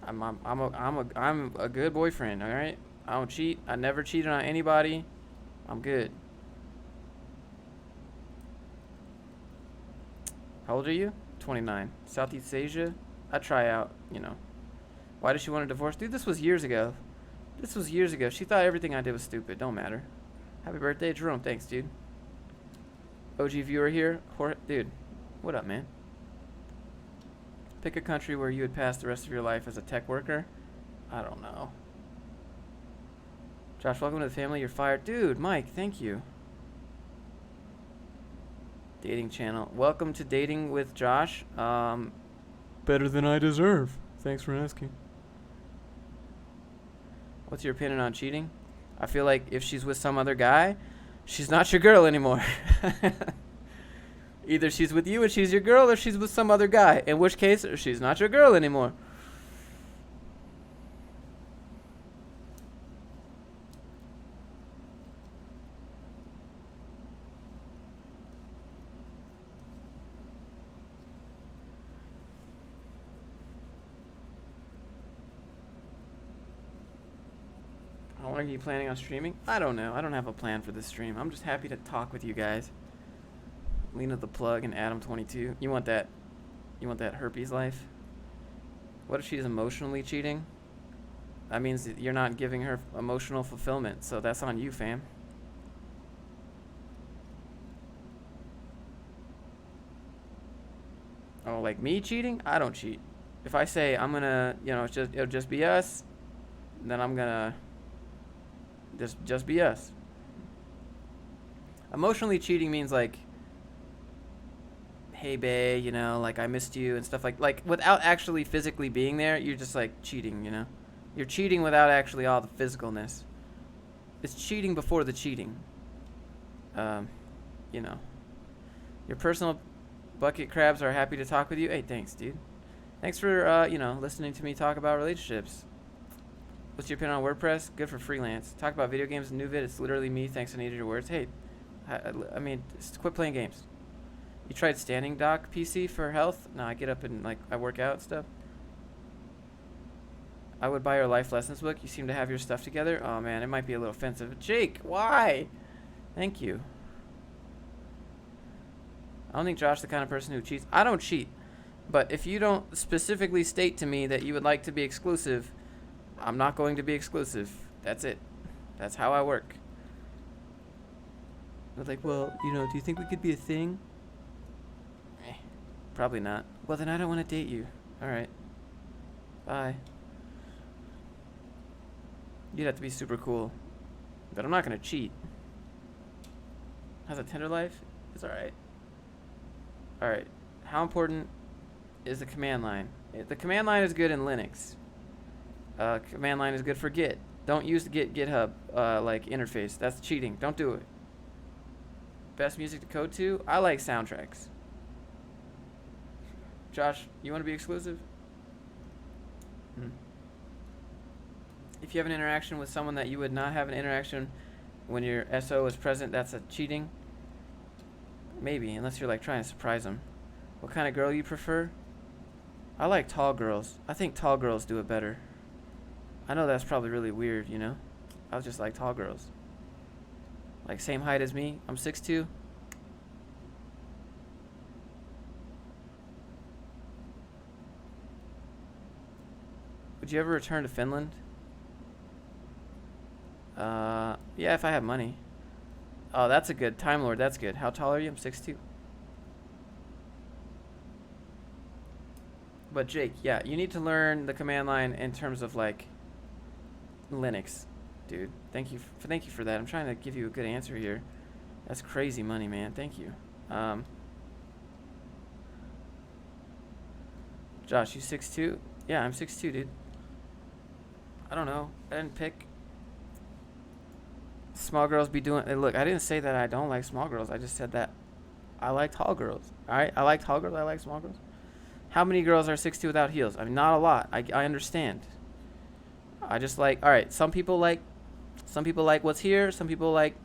S1: I'm a good boyfriend, all right? I don't cheat. I never cheated on anybody. I'm good. How old are you? 29. Southeast Asia? I try out, you know. Why does she want a divorce? Dude, this was years ago. She thought everything I did was stupid. Don't matter. Happy birthday, Jerome. Thanks, dude. OG viewer here. Dude, what up, man? Pick a country where you would pass the rest of your life as a tech worker. I don't know. Josh, welcome to the family. You're fired. Dude, Mike, thank you. Dating channel. Welcome to Dating with Josh. Better than I deserve. Thanks for asking. What's your opinion on cheating? I feel like if she's with some other guy, she's not your girl anymore. Either she's with you and she's your girl, or she's with some other guy. In which case, she's not your girl anymore. How long are you planning on streaming? I don't know. I don't have a plan for this stream. I'm just happy to talk with you guys. Lena the Plug and Adam22. You want that herpes life? What if she's emotionally cheating? That means that you're not giving her emotional fulfillment, so that's on you, fam. Oh, like me cheating? I don't cheat. If I say I'm gonna, it'll just be us, then I'm gonna just be us. Emotionally cheating means like, hey bae, like I missed you and stuff like without actually physically being there. You're just like cheating, you're cheating without actually all the physicalness. It's cheating before the cheating. Your personal bucket crabs are happy to talk with you. Hey, thanks, dude. Thanks for listening to me talk about relationships. What's your opinion on WordPress? Good for freelance. Talk about video games and new vid. It's literally me. Thanks, I needed your words. Hey, I mean, just quit playing games. You tried standing dock PC for health? No, I get up and I work out and stuff. I would buy your life lessons book. You seem to have your stuff together. Oh man, it might be a little offensive. Jake, why? Thank you. I don't think Josh's the kind of person who cheats. I don't cheat. But if you don't specifically state to me that you would like to be exclusive, I'm not going to be exclusive. That's it. That's how I work. But like, well, do you think we could be a thing? Probably not. Well, then I don't want to date you. All right. Bye. You'd have to be super cool. But I'm not gonna cheat. Has a Tinder life? It's alright. Alright. How important is the command line? The command line is good in Linux. Command line is good for Git. Don't use the GitHub like interface. That's cheating. Don't do it. Best music to code to? I like soundtracks. Josh, you want to be exclusive? If you have an interaction with someone that you would not have an interaction when your SO is present, that's a cheating? Maybe, unless you're like trying to surprise them. What kind of girl you prefer? I like tall girls. I think tall girls do it better. I know that's probably really weird, you know? I was just like tall girls. Like same height as me. I'm 6'2". Would you ever return to Finland? Yeah, if I have money. Oh, that's a good Time Lord. That's good. How tall are you? I'm 6'2". But Jake, yeah, you need to learn the command line in terms of like Linux, dude. Thank you for that. I'm trying to give you a good answer here. That's crazy money, man. Thank you. Josh, you 6'2"? Yeah, I'm 6'2", dude. I don't know. I didn't pick. Small girls be doing. Look, I didn't say that I don't like small girls. I just said that I like tall girls. All right, I like tall girls. I like small girls. How many girls are 6'2" without heels? I mean, not a lot. I understand. I just like. All right, some people like what's here. Some people like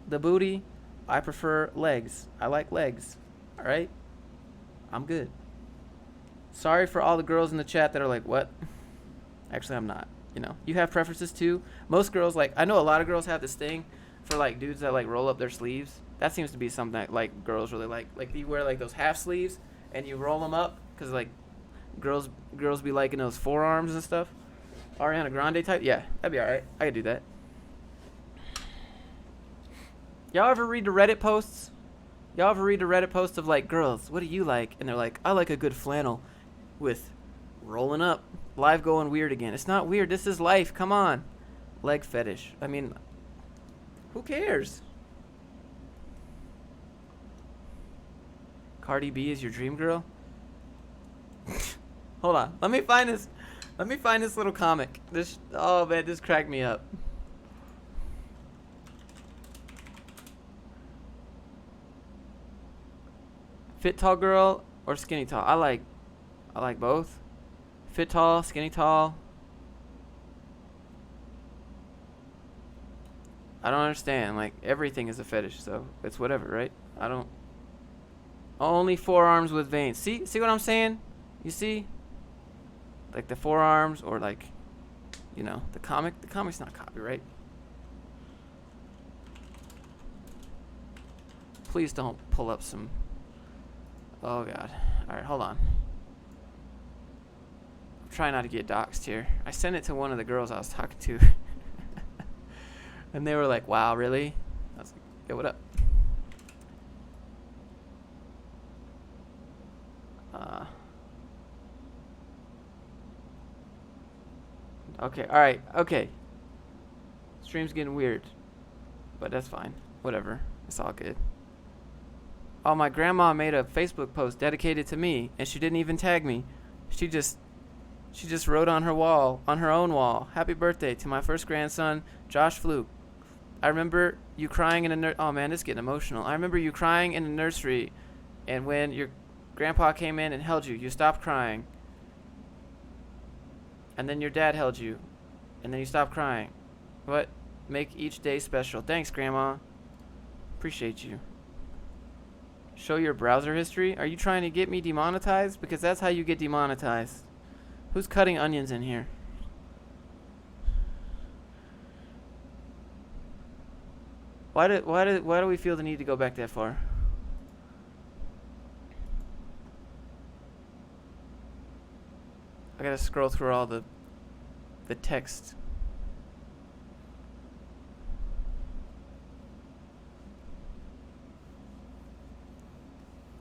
S1: the booty. I prefer legs. I like legs. All right, I'm good. Sorry for all the girls in the chat that are like, what? Actually, I'm not. You know, you have preferences too. Most girls, like, I know a lot of girls have this thing for like dudes that like roll up their sleeves. That seems to be something that like girls really like. Like you wear like those half sleeves and you roll them up because like girls be liking those forearms and stuff. Ariana Grande type, yeah, that'd be all right. I could do that. Y'all ever read the Reddit posts? Y'all ever read the Reddit posts of like, girls, what do you like? And they're like, I like a good flannel with rolling up. Live going weird again. It's not weird. This is life. Come on. Leg fetish. I mean, who cares? Cardi B is your dream girl? Hold on. Let me find this little comic. Oh man, this cracked me up. Fit tall girl or skinny tall? I like both. Fit tall, skinny tall. I don't understand. Like, everything is a fetish, so it's whatever, right? I don't. Only forearms with veins. See what I'm saying? You see? Like the forearms or like, you know, the comic. The comic's not copyright. Please don't pull up some. Oh God. All right, hold on. Try not to get doxxed here. I sent it to one of the girls I was talking to. And they were like, wow, really? I was like, yo, what up? Okay, alright, okay. Stream's getting weird. But that's fine. Whatever. It's all good. Oh, my grandma made a Facebook post dedicated to me, and she didn't even tag me. She just wrote on her wall, on her own wall, happy birthday to my first grandson, Josh Fluke. I remember you crying in a oh man, this is getting emotional. I remember you crying in the nursery, and when your grandpa came in and held you, you stopped crying. And then your dad held you, and then you stopped crying. What? Make each day special. Thanks, Grandma. Appreciate you. Show your browser history? Are you trying to get me demonetized? Because that's how you get demonetized. Who's cutting onions in here? Why do we feel the need to go back that far? I gotta scroll through all the text.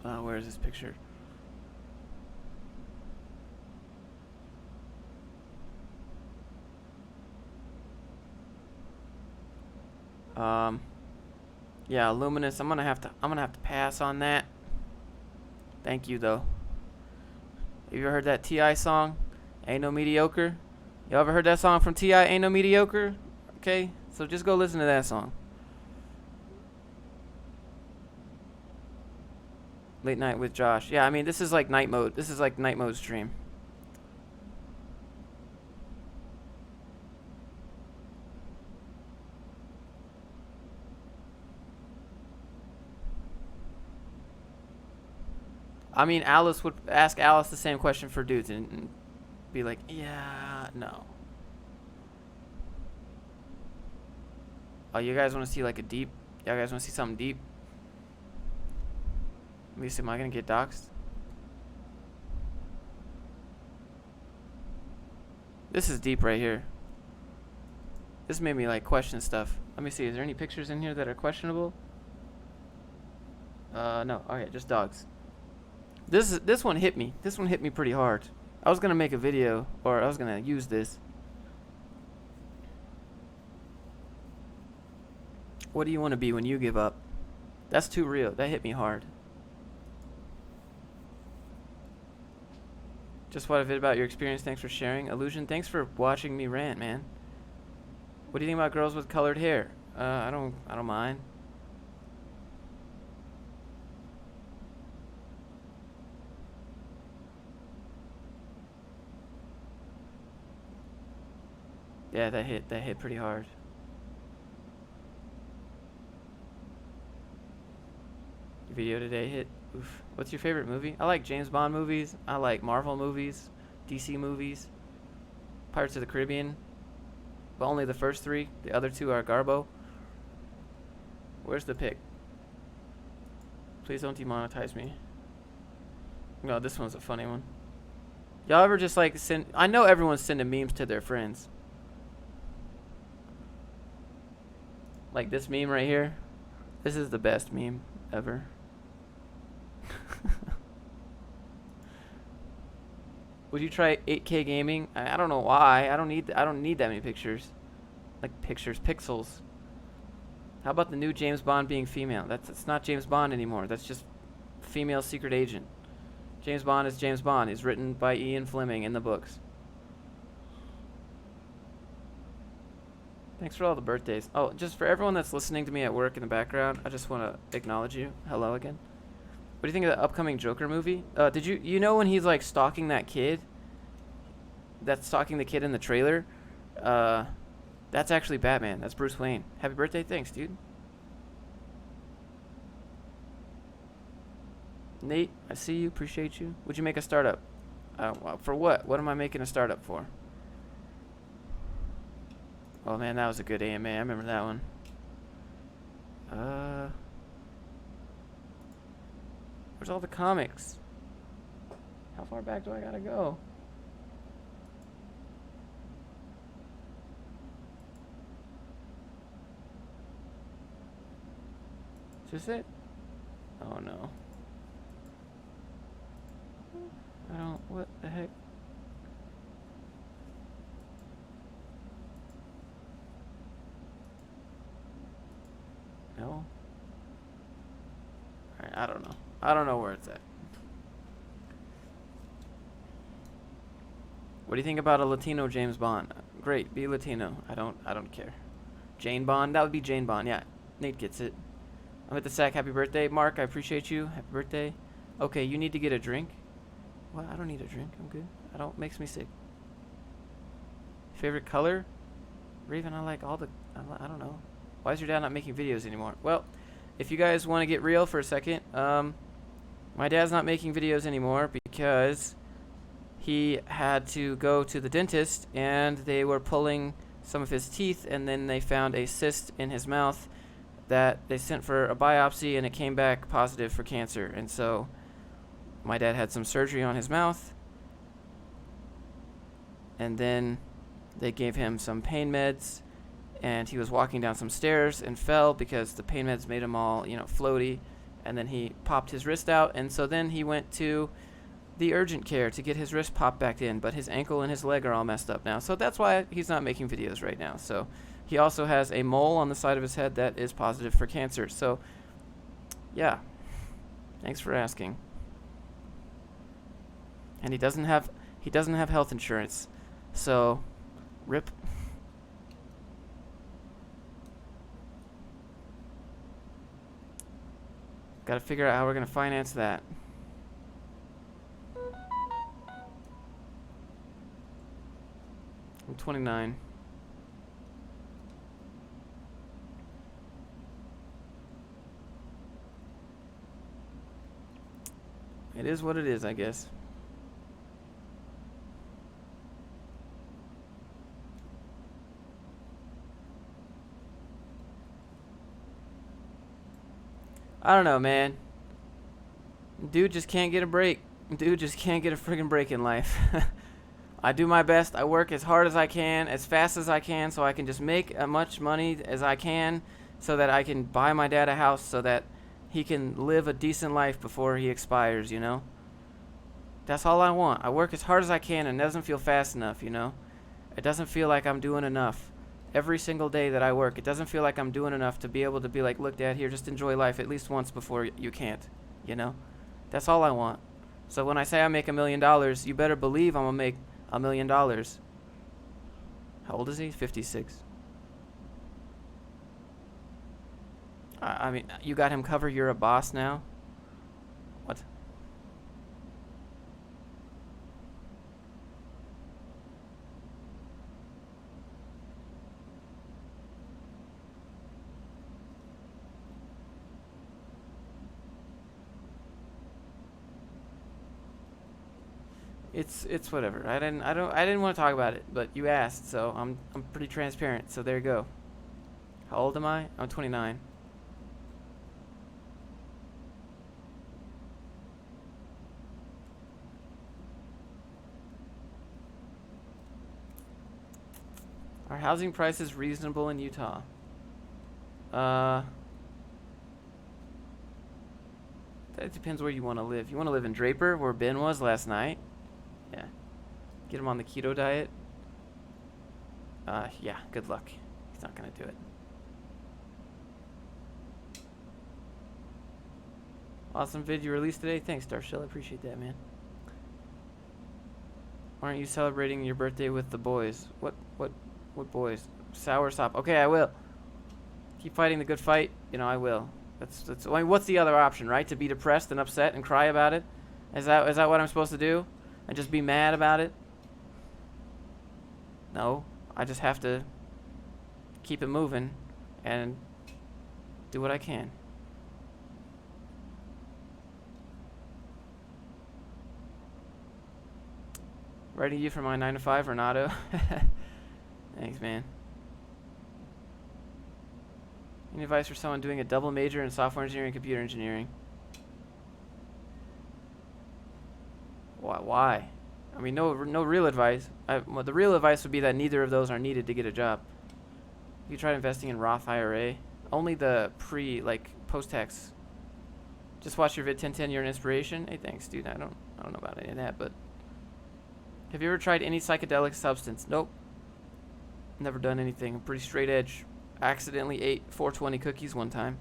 S1: Where is this picture? Yeah, Luminous. I'm gonna have to pass on that. Thank you though. Have you ever heard that T.I. song? Ain't No Mediocre? You ever heard that song from T.I. Ain't No Mediocre? Okay, so just go listen to that song. Late night with Josh. Yeah, I mean, this is like night mode. This is like night mode stream. I mean, Alice would ask Alice the same question for dudes and be like, yeah, no. Oh, you guys want to see like a deep? Y'all guys want to see something deep? Let me see, am I going to get doxxed? This is deep right here. This made me like question stuff. Let me see, is there any pictures in here that are questionable? No. Okay, just dogs. This one hit me. This one hit me pretty hard. I was gonna make a video, or I was gonna use this. What do you want to be when you give up? That's too real. That hit me hard. Just what a bit about your experience. Thanks for sharing. Illusion, thanks for watching me rant, man. What do you think about girls with colored hair? I don't mind. Yeah, that hit pretty hard. Your video today hit. Oof. What's your favorite movie? I like James Bond movies. I like Marvel movies, DC movies, Pirates of the Caribbean. But only the first three. The other two are Garbo. Where's the pic? Please don't demonetize me. No, this one's a funny one. Y'all ever just like send... I know everyone's sending memes to their friends. Like this meme right here. This is the best meme ever. Would you try 8K gaming? I don't know why. I don't need that many pictures. Like pixels. How about the new James Bond being female? It's not James Bond anymore. That's just female secret agent. James Bond is James Bond. He's written by Ian Fleming in the books. Thanks for all the birthdays. Oh, just for everyone that's listening to me at work in the background, I just want to acknowledge you. Hello again. What do you think of the upcoming Joker movie? Did you know when he's like stalking that kid? That's stalking the kid in the trailer. That's actually Batman. That's Bruce Wayne. Happy birthday. Thanks, dude. Nate, I see you. Appreciate you. Would you make a startup? For what? What am I making a startup for? Oh man, that was a good AMA. I remember that one. Where's all the comics? How far back do I gotta go? Is this it? Oh no. What the heck? No? Alright, I don't know. I don't know where it's at. What do you think about a Latino James Bond? Great, be Latino. I don't care. Jane Bond? That would be Jane Bond, yeah. Nate gets it. I'm at the sack. Happy birthday. Mark, I appreciate you. Happy birthday. Okay, you need to get a drink. What? I don't need a drink. I'm good. Makes me sick. Favorite color? Raven, I like all the... I don't know. Why is your dad not making videos anymore? Well, if you guys want to get real for a second, my dad's not making videos anymore because he had to go to the dentist and they were pulling some of his teeth and then they found a cyst in his mouth that they sent for a biopsy and it came back positive for cancer. And so my dad had some surgery on his mouth and then they gave him some pain meds and he was walking down some stairs and fell because the pain meds made him all, floaty, and then he popped his wrist out, and so then he went to the urgent care to get his wrist popped back in, but his ankle and his leg are all messed up now, so that's why he's not making videos right now. So He also has a mole on the side of his head that is positive for cancer. So, yeah. Thanks for asking. And he doesn't have health insurance. So, rip. Got to figure out how we're going to finance that. I'm 29. It is what it is, I guess. I don't know, man. Dude just can't get a break. Dude just can't get a friggin' break in life. I do my best. I work as hard as I can, as fast as I can, so I can just make as much money as I can so that I can buy my dad a house so that he can live a decent life before he expires, you know? That's all I want. I work as hard as I can, and it doesn't feel fast enough, you know? It doesn't feel like I'm doing enough. Every single day that I work, it doesn't feel like I'm doing enough to be able to be like, look, Dad, here, just enjoy life at least once before you can't, you know? That's all I want. So when I say I make $1 million, you better believe I'm going to make $1 million. How old is he? 56. I mean, you got him covered. You're a boss now? What? It's whatever. I didn't want to talk about it, but you asked, so I'm pretty transparent. So there you go. How old am I? I'm 29. Are housing prices reasonable in Utah? That depends where you want to live. You want to live in Draper, where Ben was last night? Yeah. Get him on the keto diet? Yeah, good luck. He's not gonna do it. Awesome video released today. Thanks, Starshill. I appreciate that, man. Why aren't you celebrating your birthday with the boys? What boys? Sour sop. Okay, I will. Keep fighting the good fight. You know, I will. That's. I mean, what's the other option, right? To be depressed and upset and cry about it? Is that what I'm supposed to do? And just be mad about it? No. I just have to keep it moving and do what I can. Writing you for my 9 to 5, Renato. Thanks, man. Any advice for someone doing a double major in software engineering and computer engineering? Why? I mean, no real advice. Well, the real advice would be that neither of those are needed to get a job. You tried investing in Roth IRA. Only the post-tax. Just watch your vid 1010. You're an inspiration. Hey, thanks, dude. I don't know about any of that, but have you ever tried any psychedelic substance? Nope. Never done anything. I'm pretty straight edge. Accidentally ate 420 cookies one time,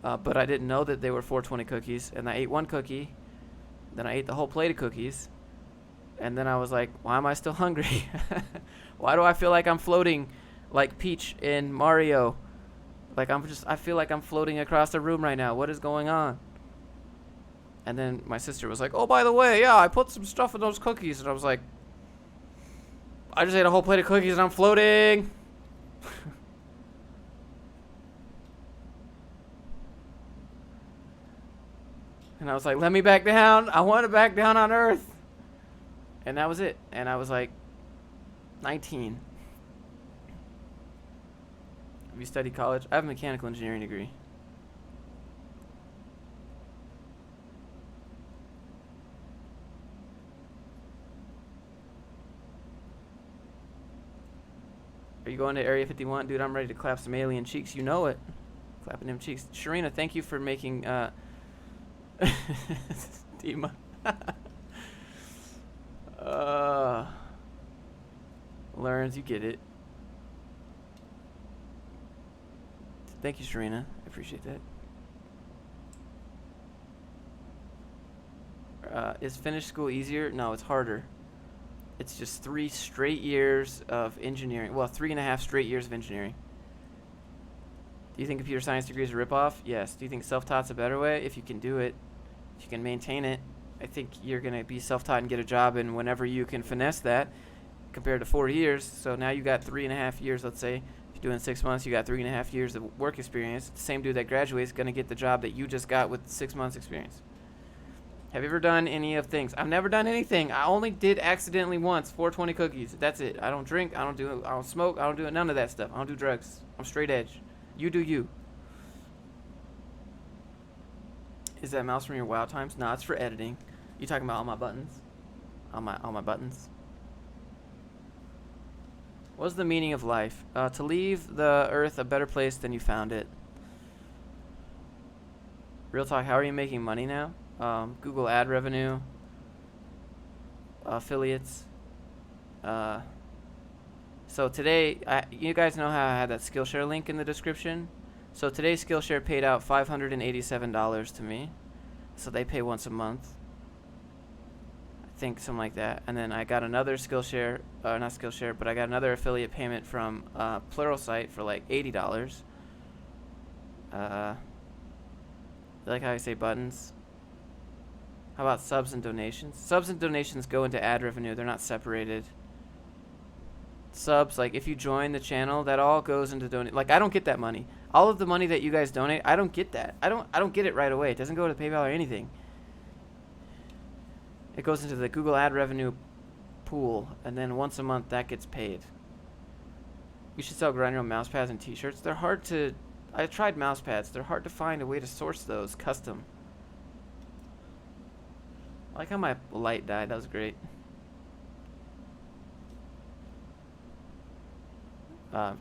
S1: but I didn't know that they were 420 cookies, and I ate one cookie. Then I ate the whole plate of cookies. And then I was like, why am I still hungry? Why do I feel like I'm floating like Peach in Mario? Like I feel like I'm floating across the room right now. What is going on? And then my sister was like, oh, by the way, yeah, I put some stuff in those cookies. And I was like, I just ate a whole plate of cookies and I'm floating. And I was like, let me back down. I want to back down on Earth. And that was it. And I was like 19. Have you studied college? I have a mechanical engineering degree. Are you going to Area 51? Dude, I'm ready to clap some alien cheeks. You know it. Clapping them cheeks. Sharina, thank you for making Dima. Learns, you get it. Thank you, Serena. I appreciate that. Is Finnish school easier? No, it's harder. It's just 3 straight years of engineering. Well, 3.5 straight years of engineering. Do you think computer science degree is a ripoff? Yes. Do you think self-taught's a better way? If you can do it, if you can maintain it, I think you're going to be self-taught and get a job, and whenever you can finesse that compared to 4 years. So now you got 3.5 years, let's say. If you're doing 6 months, you got 3.5 years of work experience. The same dude that graduates is going to get the job that you just got with 6 months experience. Have you ever done any of things? I've never done anything. I only did accidentally once 420 cookies. That's it. I don't drink. I don't smoke. I don't do none of that stuff. I don't do drugs. I'm straight edge. You do you. Is that mouse from your WoW times? No, it's for editing. You talking about all my buttons? All my buttons. What's the meaning of life? To leave the earth a better place than you found it. Real talk, how are you making money now? Google ad revenue, affiliates. So today, you guys know how I had that Skillshare link in the description? So today Skillshare paid out $587 to me. So they pay once a month. I think something like that. And then I got another Skillshare, not Skillshare, but I got another affiliate payment from Pluralsight for like $80. You like how I say buttons? How about subs and donations? Subs and donations go into ad revenue. They're not separated. Subs, like if you join the channel, that all goes into donate. Like I don't get that money. All of the money that you guys donate, I don't get that. I don't get it right away. It doesn't go to PayPal or anything. It goes into the Google ad revenue pool, and then once a month that gets paid. You should sell grind your own mouse pads and t-shirts. They're hard to... I tried mouse pads. They're hard to find a way to source those custom. I like how my light died. That was great.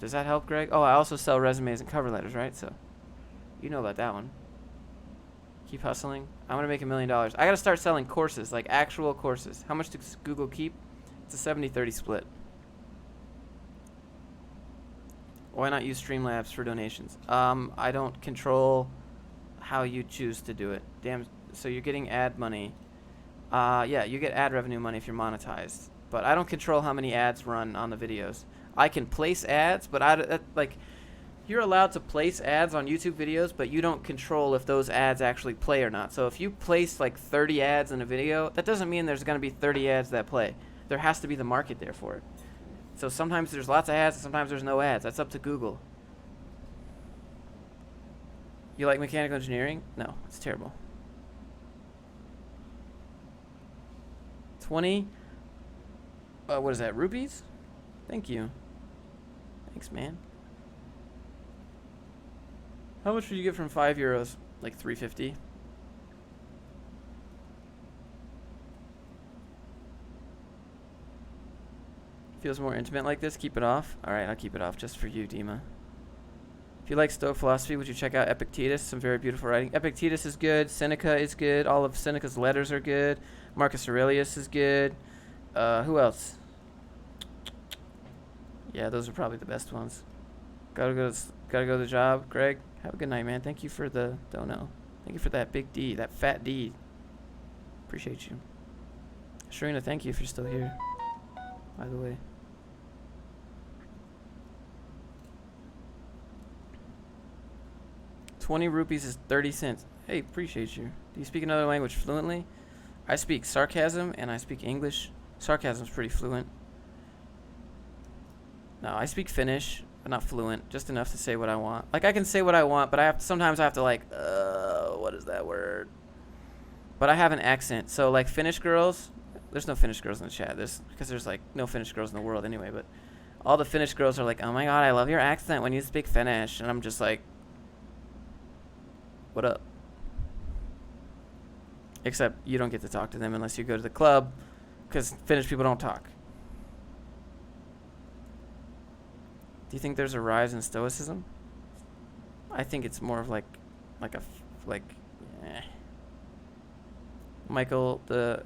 S1: Does that help, Greg? Oh, I also sell resumes and cover letters, right? So, you know about that one. Keep hustling. I'm going to make $1 million. I got to start selling courses, like actual courses. How much does Google keep? It's a 70-30 split. Why not use Streamlabs for donations? I don't control how you choose to do it. Damn. So you're getting ad money. Yeah, you get ad revenue money if you're monetized. But I don't control how many ads run on the videos. I can place ads, but like, you're allowed to place ads on YouTube videos, but you don't control if those ads actually play or not. So if you place like 30 ads in a video, that doesn't mean there's going to be 30 ads that play. There has to be the market there for it. So sometimes there's lots of ads, and sometimes there's no ads. That's up to Google. You like mechanical engineering? No, it's terrible. 20, what is that, rupees? Thank you. Thanks, man. How much would you get from €5? Like $3.50. Feels more intimate like this. Keep it off. All right, I'll keep it off just for you, Dima. If you like Stoic philosophy, would you check out Epictetus? Some very beautiful writing. Epictetus is good. Seneca is good. All of Seneca's letters are good. Marcus Aurelius is good. Who else? Yeah, those are probably the best ones. Gotta go to the job. Greg, have a good night, man. Thank you for the dono. Thank you for that big D, that fat D. Appreciate you. Sharina, thank you if you're still here. By the way. $20 is 30 cents. Hey, appreciate you. Do you speak another language fluently? I speak sarcasm and I speak English. Sarcasm's pretty fluent. No, I speak Finnish, but not fluent. Just enough to say what I want. Like I can say what I want, but sometimes I have to like, what is that word? But I have an accent. So like Finnish girls, there's no Finnish girls in the chat. Because there's like no Finnish girls in the world anyway. But all the Finnish girls are like, oh my god, I love your accent when you speak Finnish, and I'm just like, what up? Except you don't get to talk to them unless you go to the club, because Finnish people don't talk. Do you think there's a rise in Stoicism? I think it's more of like Michael, the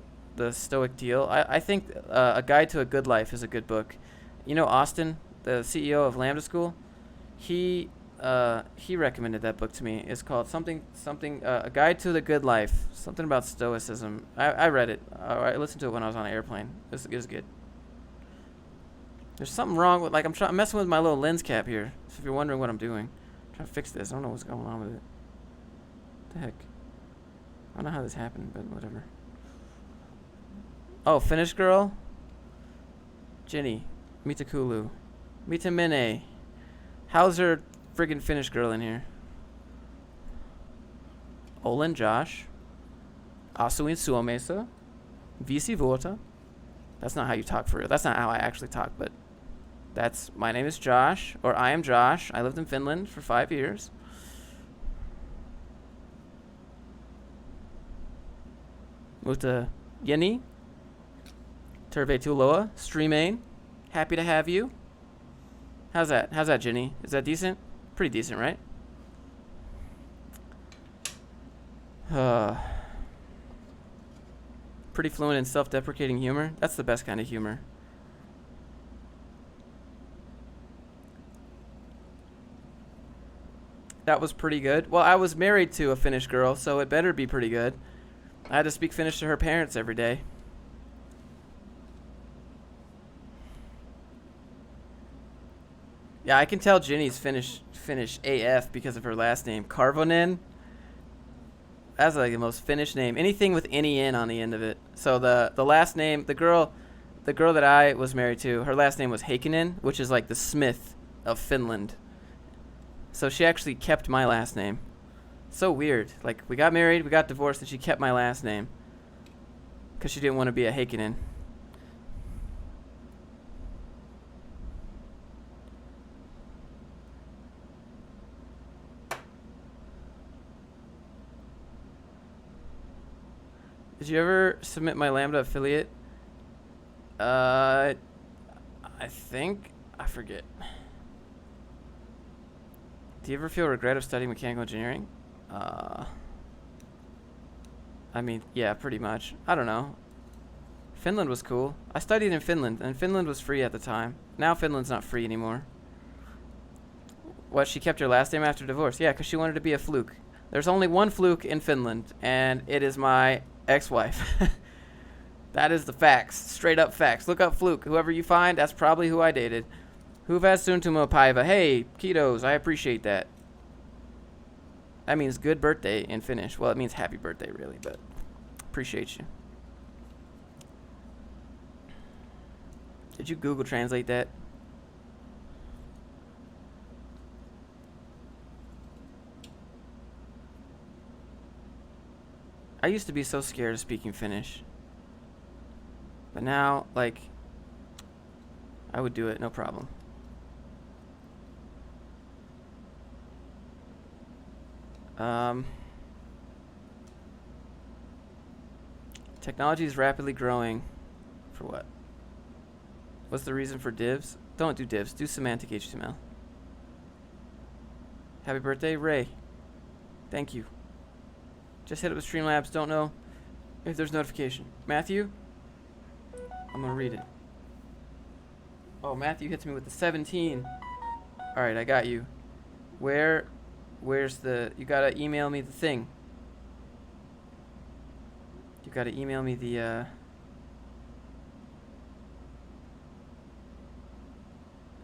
S1: Stoic deal. I think A Guide to a Good Life is a good book. You know Austin, the CEO of Lambda School? He he recommended that book to me. It's called A Guide to the Good Life. Something about stoicism. I read it. I listened to it when I was on an airplane. It was good. There's something wrong with, like, I'm messing with my little lens cap here. So if you're wondering what I'm doing, I'm trying to fix this. I don't know what's going on with it. What the heck? I don't know how this happened, but whatever. Oh, Finnish girl? Ginny. Mitakulu. Mitamine. How's her friggin' Finnish girl in here? Olin Josh. Asuin Suomessa. Visi Vuota. That's not how you talk for real. That's not how I actually talk, but my name is Josh, or I am Josh. I lived in Finland for 5 years. Mutta Jenny. Tervetuloa. Streamain. Happy to have you. How's that? How's that, Jenny? Is that decent? Pretty decent, right? Pretty fluent in self-deprecating humor. That's the best kind of humor. That was pretty good. Well, I was married to a Finnish girl, so it better be pretty good. I had to speak Finnish to her parents every day. Yeah, I can tell Ginny's Finnish AF because of her last name, Karvonen. That's like the most Finnish name. Anything with any N on the end of it. So the last name, the girl that I was married to, her last name was Heikkinen, which is like the Smith of Finland. So she actually kept my last name. So weird. Like, we got married, we got divorced, and she kept my last name because she didn't want to be a Heikkinen. Did you ever submit my Lambda affiliate? I forget. Do you ever feel regret of studying mechanical engineering? I mean, yeah, pretty much. I don't know. Finland was cool. I studied in Finland, and Finland was free at the time. Now Finland's not free anymore. What, she kept her last name after divorce? Yeah, because she wanted to be a Fluke. There's only one Fluke in Finland, and it is my ex-wife. That is the facts. Straight up facts. Look up Fluke. Whoever you find, that's probably who I dated. Hyvää syntymäpäivä. Hey, kiddos, I appreciate that. That means good birthday in Finnish. Well, it means happy birthday, really, but appreciate you. Did you Google Translate that? I used to be so scared of speaking Finnish. But now, like, I would do it, no problem. Technology is rapidly growing. For what? What's the reason for divs? Don't do divs. Do semantic HTML. Happy birthday, Ray. Thank you. Just hit it with Streamlabs. Don't know if there's notification. Matthew? I'm going to read it. Oh, Matthew hits me with the 17. All right, I got you. Where's the... You got to email me the thing. You got to email me the...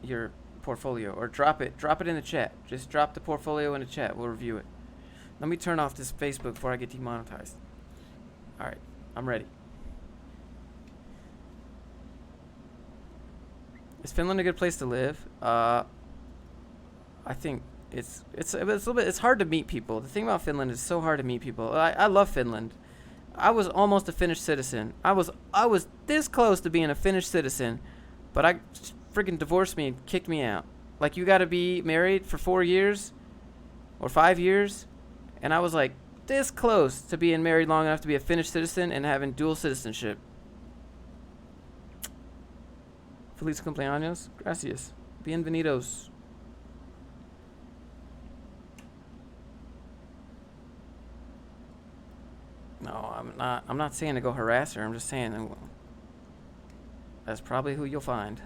S1: your portfolio. Or drop it. Drop it in the chat. Just drop the portfolio in the chat. We'll review it. Let me turn off this Facebook before I get demonetized. All right, I'm ready. Is Finland a good place to live? I think it's a little bit. It's hard to meet people. The thing about Finland is so hard to meet people. I love Finland. I was almost a Finnish citizen. I was this close to being a Finnish citizen, but I freaking divorced me and kicked me out. Like, you got to be married for 4 years or 5 years. And I was like this close to being married long enough to be a Finnish citizen and having dual citizenship. Feliz cumpleaños. Gracias. Bienvenidos. No, I'm not saying to go harass her. I'm just saying that's probably who you'll find.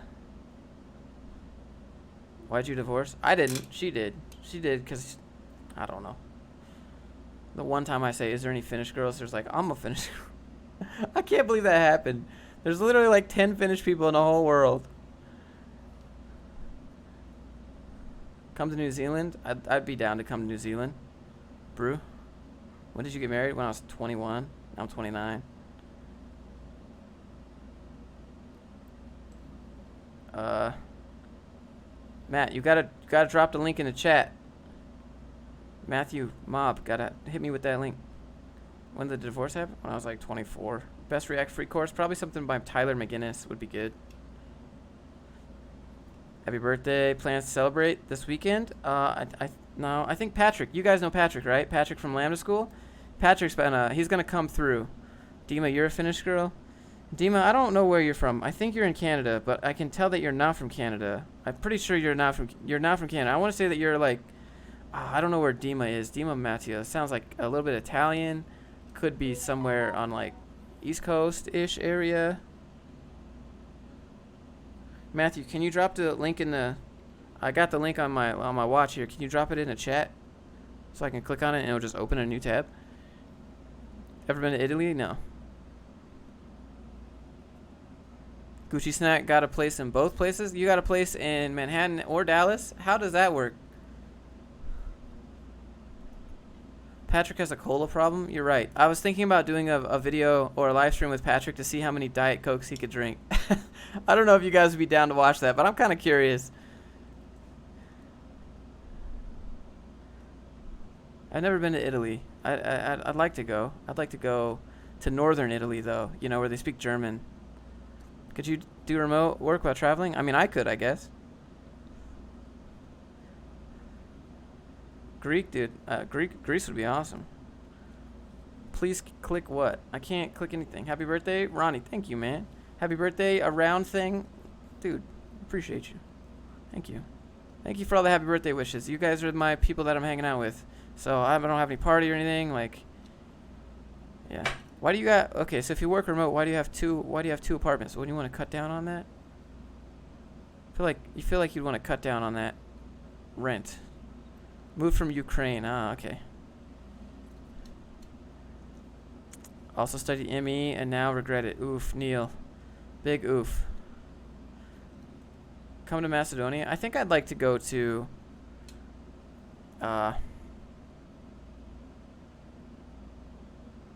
S1: Why'd you divorce? I didn't. She did. She did because, I don't know. The one time I say, is there any Finnish girls? There's like, I'm a Finnish girl. I can't believe that happened. There's literally like 10 Finnish people in the whole world. Come to New Zealand? I'd be down to come to New Zealand. Brew? When did you get married? When I was 21. Now I'm 29. Matt, you gotta drop the link in the chat. Matthew Mob, gotta hit me with that link. When did the divorce happen? When I was like 24. Best React free course, probably something by Tyler McGinnis would be good. Happy birthday. Plans to celebrate this weekend? No, I think Patrick. You guys know Patrick, right? Patrick from Lambda School. Patrick's been he's gonna come through. Dima, you're a Finnish girl. Dima, I don't know where you're from. I think you're in Canada, but I can tell that you're not from Canada. I'm pretty sure you're not from Canada. I want to say that you're like, I don't know where Dima is. Dima Mattia sounds like a little bit Italian. Could be somewhere on like East Coast-ish area. Matthew, can you drop the link in the? I got the link on my watch here. Can you drop it in the chat so I can click on it and it'll just open a new tab? Ever been to Italy? No. Gucci Snack got a place in both places. You got a place in Manhattan or Dallas. How does that work? Patrick has a cola problem. You're right. I was thinking about doing a video or a live stream with Patrick to see how many Diet Cokes he could drink. I don't know if you guys would be down to watch that, but I'm kind of curious. I've never been to Italy. I'd like to go. I'd like to go to northern Italy, though, you know, where they speak German. Could you do remote work while traveling? I mean, I could, I guess. Greek, dude. Greece would be awesome. Please click what? I can't click anything. Happy birthday, Ronnie. Thank you, man. Happy birthday, a round thing. Dude, appreciate you. Thank you. Thank you for all the happy birthday wishes. You guys are my people that I'm hanging out with. So I don't have any party or anything. Like, yeah. Why do you got? Okay, so if you work remote, why do you have two apartments? Wouldn't you want to cut down on that? You feel like you'd want to cut down on that rent. Moved from Ukraine. Ah, okay. Also studied ME and now regret it. Oof, Neil. Big oof. Come to Macedonia. I think I'd like to go to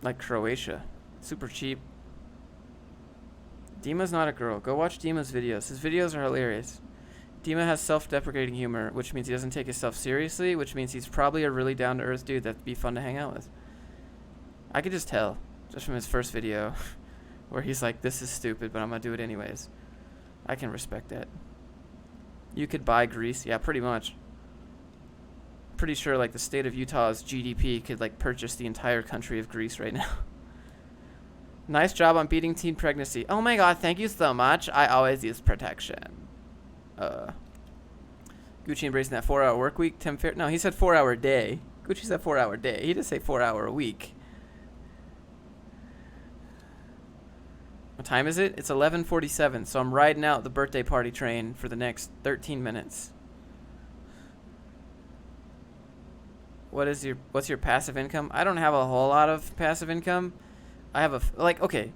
S1: like Croatia. Super cheap. Dima's not a girl. Go watch Dima's videos. His videos are hilarious. Dima has self-deprecating humor, which means he doesn't take himself seriously, which means he's probably a really down-to-earth dude that'd be fun to hang out with. I could just tell, just from his first video, where he's like, this is stupid, but I'm gonna do it anyways. I can respect that. You could buy Greece. Yeah, pretty much. Pretty sure like the state of Utah's GDP could like purchase the entire country of Greece right now. Nice job on beating teen pregnancy. Oh my god, thank you so much. I always use protection. Gucci embracing that 4-hour work week. Tim Fair. No, he said 4-hour day. Gucci said 4-hour day. He didn't say 4-hour a week. What time is it? It's 11:47. So I'm riding out the birthday party train for the next 13 minutes. What's your passive income? I don't have a whole lot of passive income. I have okay.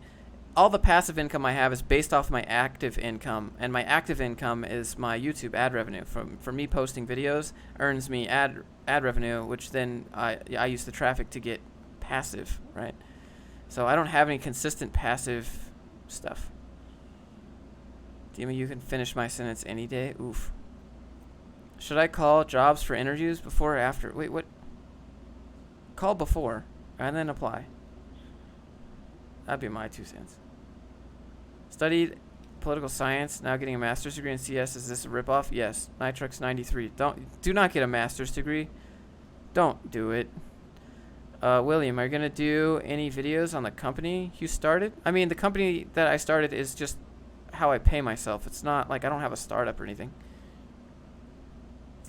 S1: All the passive income I have is based off my active income, and my active income is my YouTube ad revenue. From me posting videos earns me ad revenue, which then I use the traffic to get passive, right? So I don't have any consistent passive stuff. Dima, you can finish my sentence any day. Oof. Should I call jobs for interviews before or after? Wait, what? Call before and then apply. That'd be my 2 cents. Studied political science, now getting a master's degree in CS. Is this a ripoff? Yes. Nitrox 93. Do not get a master's degree. Don't do it. William, are you gonna do any videos on the company you started? I mean, the company that I started is just how I pay myself. It's not like I don't have a startup or anything.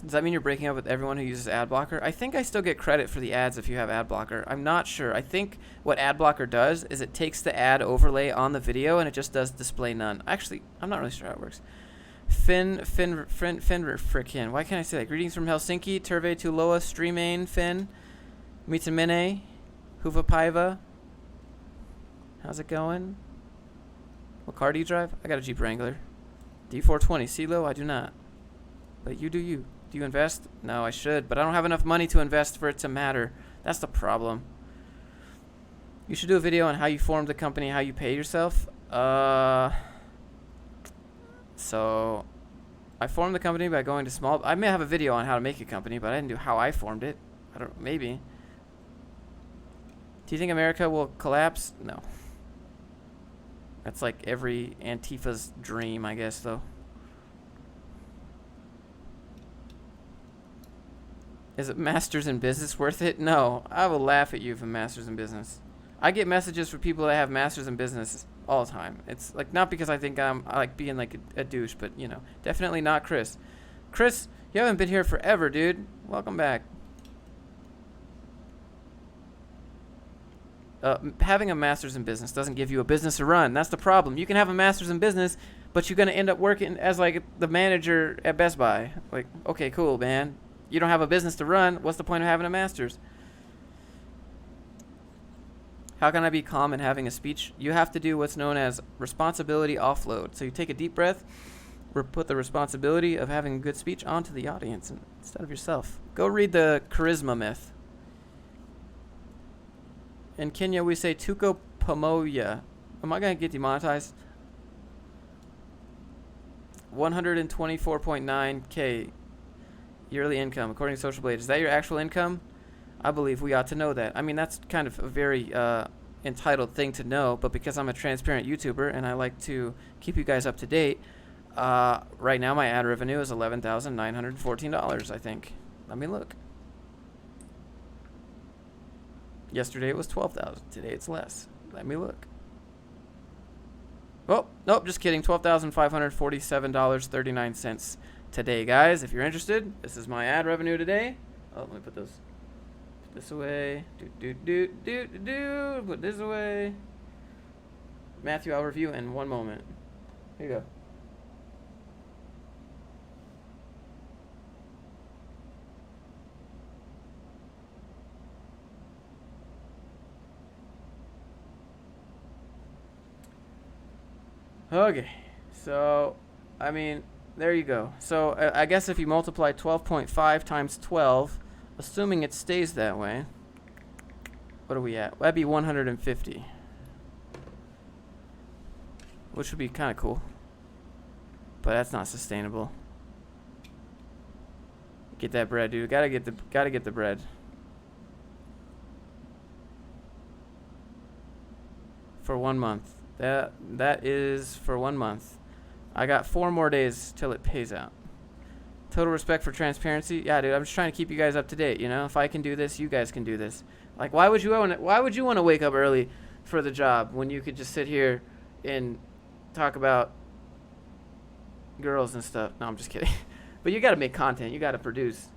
S1: Does that mean you're breaking up with everyone who uses ad blocker? I think I still get credit for the ads if you have ad blocker. I'm not sure. I think what ad blocker does is it takes the ad overlay on the video and it just does display none. Actually, I'm not really sure how it works. frickin'. Why can't I say that? Greetings from Helsinki. Terve Tuloa, Streamain, Finn. Mitamine. Huvapaiva. How's it going? What car do you drive? I got a Jeep Wrangler. D420. CeeLo, I do not. But you do you. Do you invest? No, I should. But I don't have enough money to invest for it to matter. That's the problem. You should do a video on how you formed the company, how you pay yourself. So I formed the company by going to small. I may have a video on how to make a company, but I didn't do how I formed it. I don't. Maybe. Do you think America will collapse? No. That's like every Antifa's dream, I guess, though. Is a master's in business worth it? No. I will laugh at you for master's in business. I get messages for people that have masters in business all the time. It's like not because I think I like being like a douche, but you know, definitely not Chris. Chris, you haven't been here forever, dude. Welcome back. Having a master's in business doesn't give you a business to run. That's the problem. You can have a master's in business, but you're gonna end up working as like the manager at Best Buy. Like, okay, cool, man. You don't have a business to run. What's the point of having a master's? How can I be calm in having a speech? You have to do what's known as responsibility offload. So you take a deep breath, put the responsibility of having a good speech onto the audience instead of yourself. Go read the charisma myth. In Kenya, we say tuko pamoja. Am I going to get demonetized? 124.9K yearly income, according to Social Blade. Is that your actual income? I believe we ought to know that. I mean, that's kind of a very entitled thing to know, but because I'm a transparent YouTuber and I like to keep you guys up to date, right now my ad revenue is $11,914, I think. Let me look. Yesterday it was $12,000. Today it's less. Let me look. Oh, nope, just kidding. $12,547.39 today, guys. If you're interested, this is my ad revenue today. Oh, let me put this away. Put this away. Matthew, I'll review in one moment. Here you go. Okay, so, I mean, there you go. So, I guess if you multiply 12.5 times 12, assuming it stays that way, what are we at? That'd be 150. Which would be kind of cool. But that's not sustainable. Get that bread, dude. Gotta get the bread. For 1 month. That is for 1 month. I got 4 more days till it pays out. Total respect for transparency. Yeah, dude, I'm just trying to keep you guys up to date, you know? If I can do this, you guys can do this. Like, why would you want to wake up early for the job when you could just sit here and talk about girls and stuff? No, I'm just kidding. But you got to make content. You got to produce.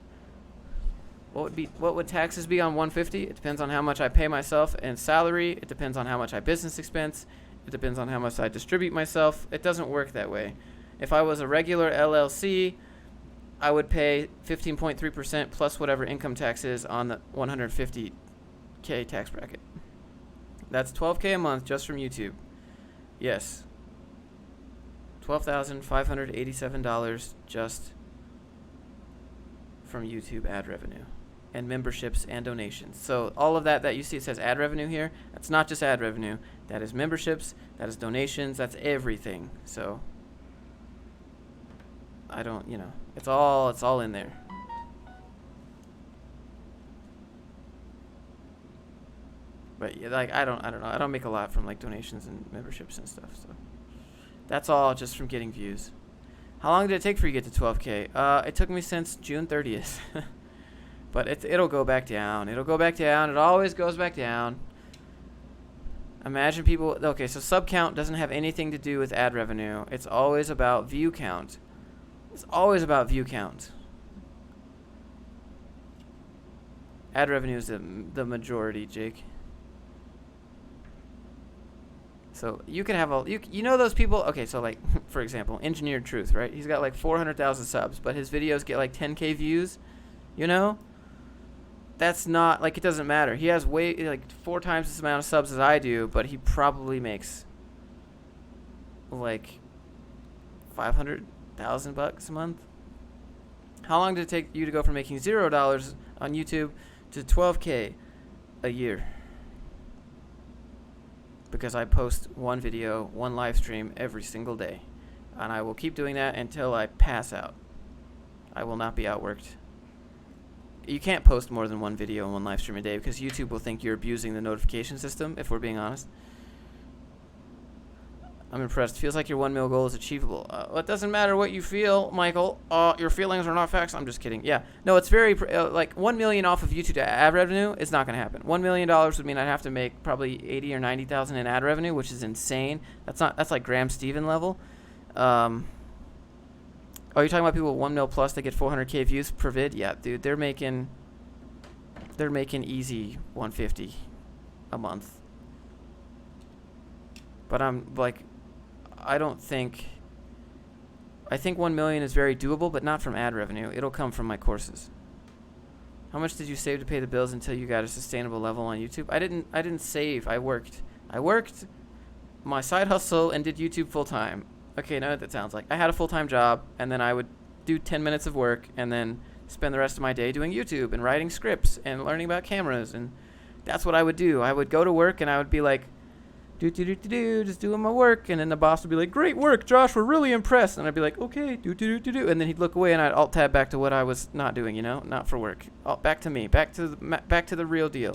S1: What would taxes be on 150? It depends on how much I pay myself and salary. It depends on how much I business expense. It depends on how much I distribute myself. It doesn't work that way. If I was a regular LLC, I would pay 15.3% plus whatever income tax is on the 150K tax bracket. That's $12K a month just from YouTube. Yes. $12,587 just from YouTube ad revenue and memberships and donations. So all of that you see it says ad revenue here, that's not just ad revenue. That is memberships, that is donations, that's everything. So I don't, you know, it's all in there. But yeah, like I don't know. I don't make a lot from like donations and memberships and stuff. So that's all just from getting views. How long did it take for you to get to 12K? It took me since June 30th. But it'll go back down. It'll go back down. It always goes back down. Imagine people. Okay, so sub count doesn't have anything to do with ad revenue. It's always about view count. It's always about view count. Ad revenue is the majority, Jake. So you can have you know those people. Okay, so like for example, Engineered Truth, right? He's got like 400,000 subs, but his videos get like 10K views. You know, that's not like, it doesn't matter. He has way like 4 times this amount of subs as I do, but he probably makes like $500,000 a month. How long did it take you to go from making $0 on YouTube to 12K a year? Because I post one video, one live stream every single day. And I will keep doing that until I pass out. I will not be outworked. You can't post more than one video and one live stream a day because YouTube will think you're abusing the notification system, if we're being honest. I'm impressed. Feels like your 1 mil goal is achievable. Well, it doesn't matter what you feel, Michael. Your feelings are not facts. I'm just kidding. Yeah. No, it's very, like, 1 million off of YouTube ad revenue is not going to happen. $1 million would mean I'd have to make probably 80 or 90,000 in ad revenue, which is insane. That's like Graham Stephan level. Oh, you're talking about people with 1 mil plus that get 400K views per vid? Yeah, dude, they're making easy 150 a month. But I'm like, I think 1 million is very doable, but not from ad revenue. It'll come from my courses. How much did you save to pay the bills until you got a sustainable level on YouTube? I didn't save. I worked my side hustle and did YouTube full time. Okay, now that sounds like I had a full-time job, and then I would do 10 minutes of work and then spend the rest of my day doing YouTube and writing scripts and learning about cameras, and that's what I would do. I would go to work and I would be like, just doing my work, and then the boss would be like, great work, Josh, we're really impressed, and I'd be like, okay, and then he'd look away and I'd alt tab back to what I was not doing, not for work. Back to me, back to the real deal,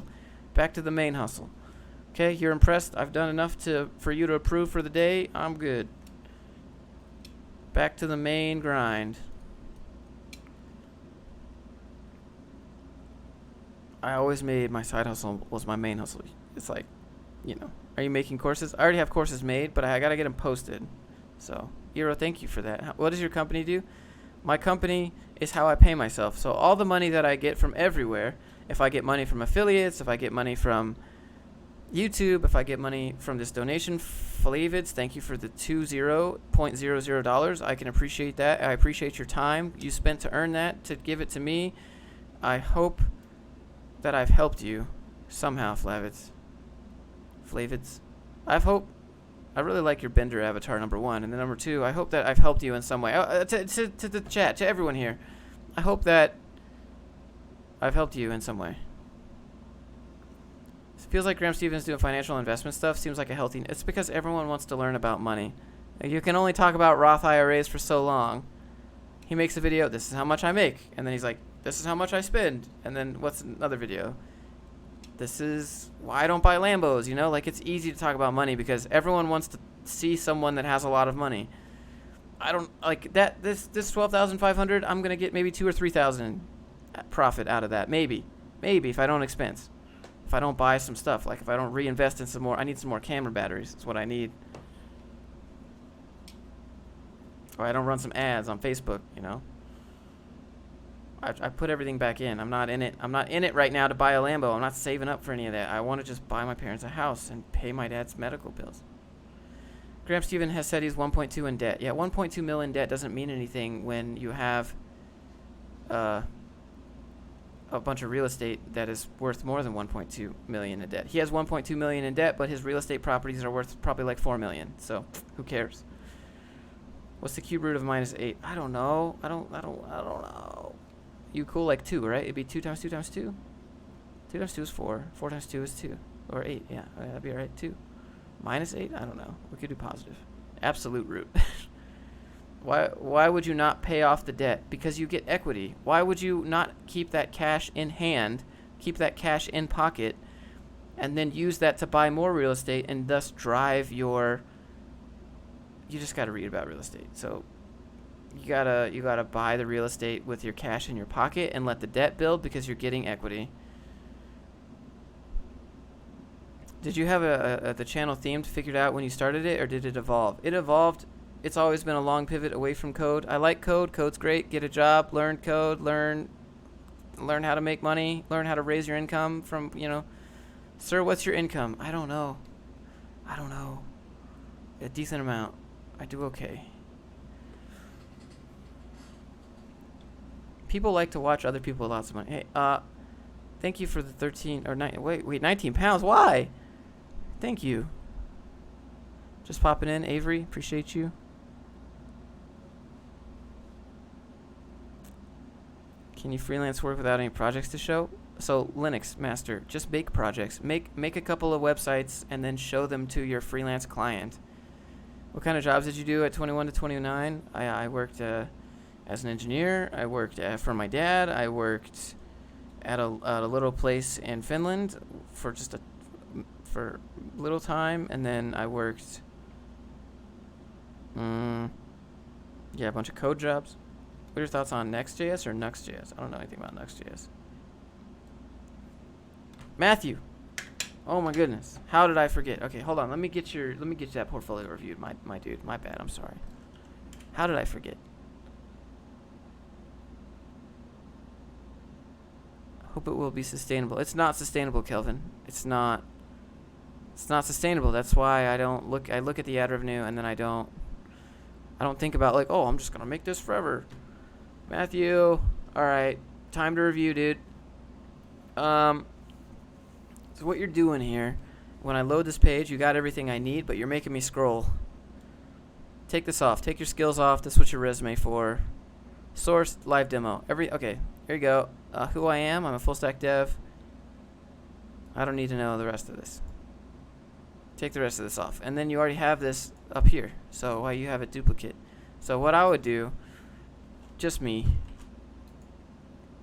S1: back to the main hustle. Okay, you're impressed? I've done enough for you to approve for the day. I'm good. Back to the main grind. I always made my side hustle was my main hustle. It's like, are you making courses? I already have courses made, but I got to get them posted. So, Eero, thank you for that. What does your company do? My company is how I pay myself. So all the money that I get from everywhere, if I get money from affiliates, if I get money from YouTube, if I get money from this donation, Flavids, thank you for the $20.00. I can appreciate that. I appreciate your time you spent to earn that, to give it to me. I hope that I've helped you somehow, Flavids. I really like your Bender avatar, number 1. And then number 2, I hope that I've helped you in some way. To the chat, to everyone here, I hope that I've helped you in some way. It feels like Graham Stephan's doing financial investment stuff. Seems like a healthy... It's because everyone wants to learn about money. You can only talk about Roth IRAs for so long. He makes a video, this is how much I make. And then he's like, this is how much I spend. And then what's another video? This is why I don't buy Lambos, Like, it's easy to talk about money because everyone wants to see someone that has a lot of money. I don't... Like, this $12,500, I'm going to get maybe $2,000 or $3,000 profit out of that. Maybe, if I don't expense. If I don't buy some stuff, like if I don't reinvest in some more, I need some more camera batteries. That's what I need. Or I don't run some ads on Facebook, I put everything back in. I'm not in it. I'm not in it right now to buy a Lambo. I'm not saving up for any of that. I want to just buy my parents a house and pay my dad's medical bills. Graham Stephan has said he's 1.2 in debt. Yeah, 1.2 mil in debt doesn't mean anything when you have a bunch of real estate that is worth more than 1.2 million in debt. He has 1.2 million in debt, but his real estate properties are worth probably like 4 million. So who cares? What's the cube root of -8? I don't know. I don't know. You cool like 2, right? It'd be 2 times 2 times 2. 2 times 2 is 4. 4 times 2 is 2. Or 8, yeah. That'd be right, 2. -8? I don't know. We could do positive. Absolute root. Why would you not pay off the debt? Because you get equity. Why would you not keep that cash in hand, keep that cash in pocket, and then use that to buy more real estate and thus drive your... You just got to read about real estate. So you gotta buy the real estate with your cash in your pocket and let the debt build because you're getting equity. Did you have the channel themed figured out when you started it, or did it evolve? It evolved. It's always been a long pivot away from code. I like code. Code's great. Get a job, learn code, learn how to make money, learn how to raise your income from, Sir, what's your income? I don't know. a decent amount. I do okay. People like to watch other people with lots of money. Hey, thank you for the 13 or 9. Wait, 19 pounds. Why? Thank you. Just popping in, Avery. Appreciate you. Can you freelance work without any projects to show? So Linux master, just make projects. Make a couple of websites and then show them to your freelance client. What kind of jobs did you do at 21 to 29? I worked as an engineer. I worked for my dad. I worked at a little place in Finland for for little time, and then I worked a bunch of code jobs. What are your thoughts on Next.js or Nuxt.js? I don't know anything about Nuxt.js. Matthew. Oh my goodness. How did I forget? Okay, hold on. Let me get that portfolio reviewed, my dude. My bad. I'm sorry. How did I forget? Hope it will be sustainable. It's not sustainable, Kelvin. It's not sustainable. That's why I look at the ad revenue and then I don't think about like, oh, I'm just going to make this forever. Matthew. All right. Time to review, dude. So what you're doing here, when I load this page, you got everything I need, but you're making me scroll. Take this off. Take your skills off. This is what your resume for. Source, live demo. Okay, here you go. Who I am, I'm a full stack dev. I don't need to know the rest of this. Take the rest of this off. And then you already have this up here. So why you have a duplicate. So what I would do, just me.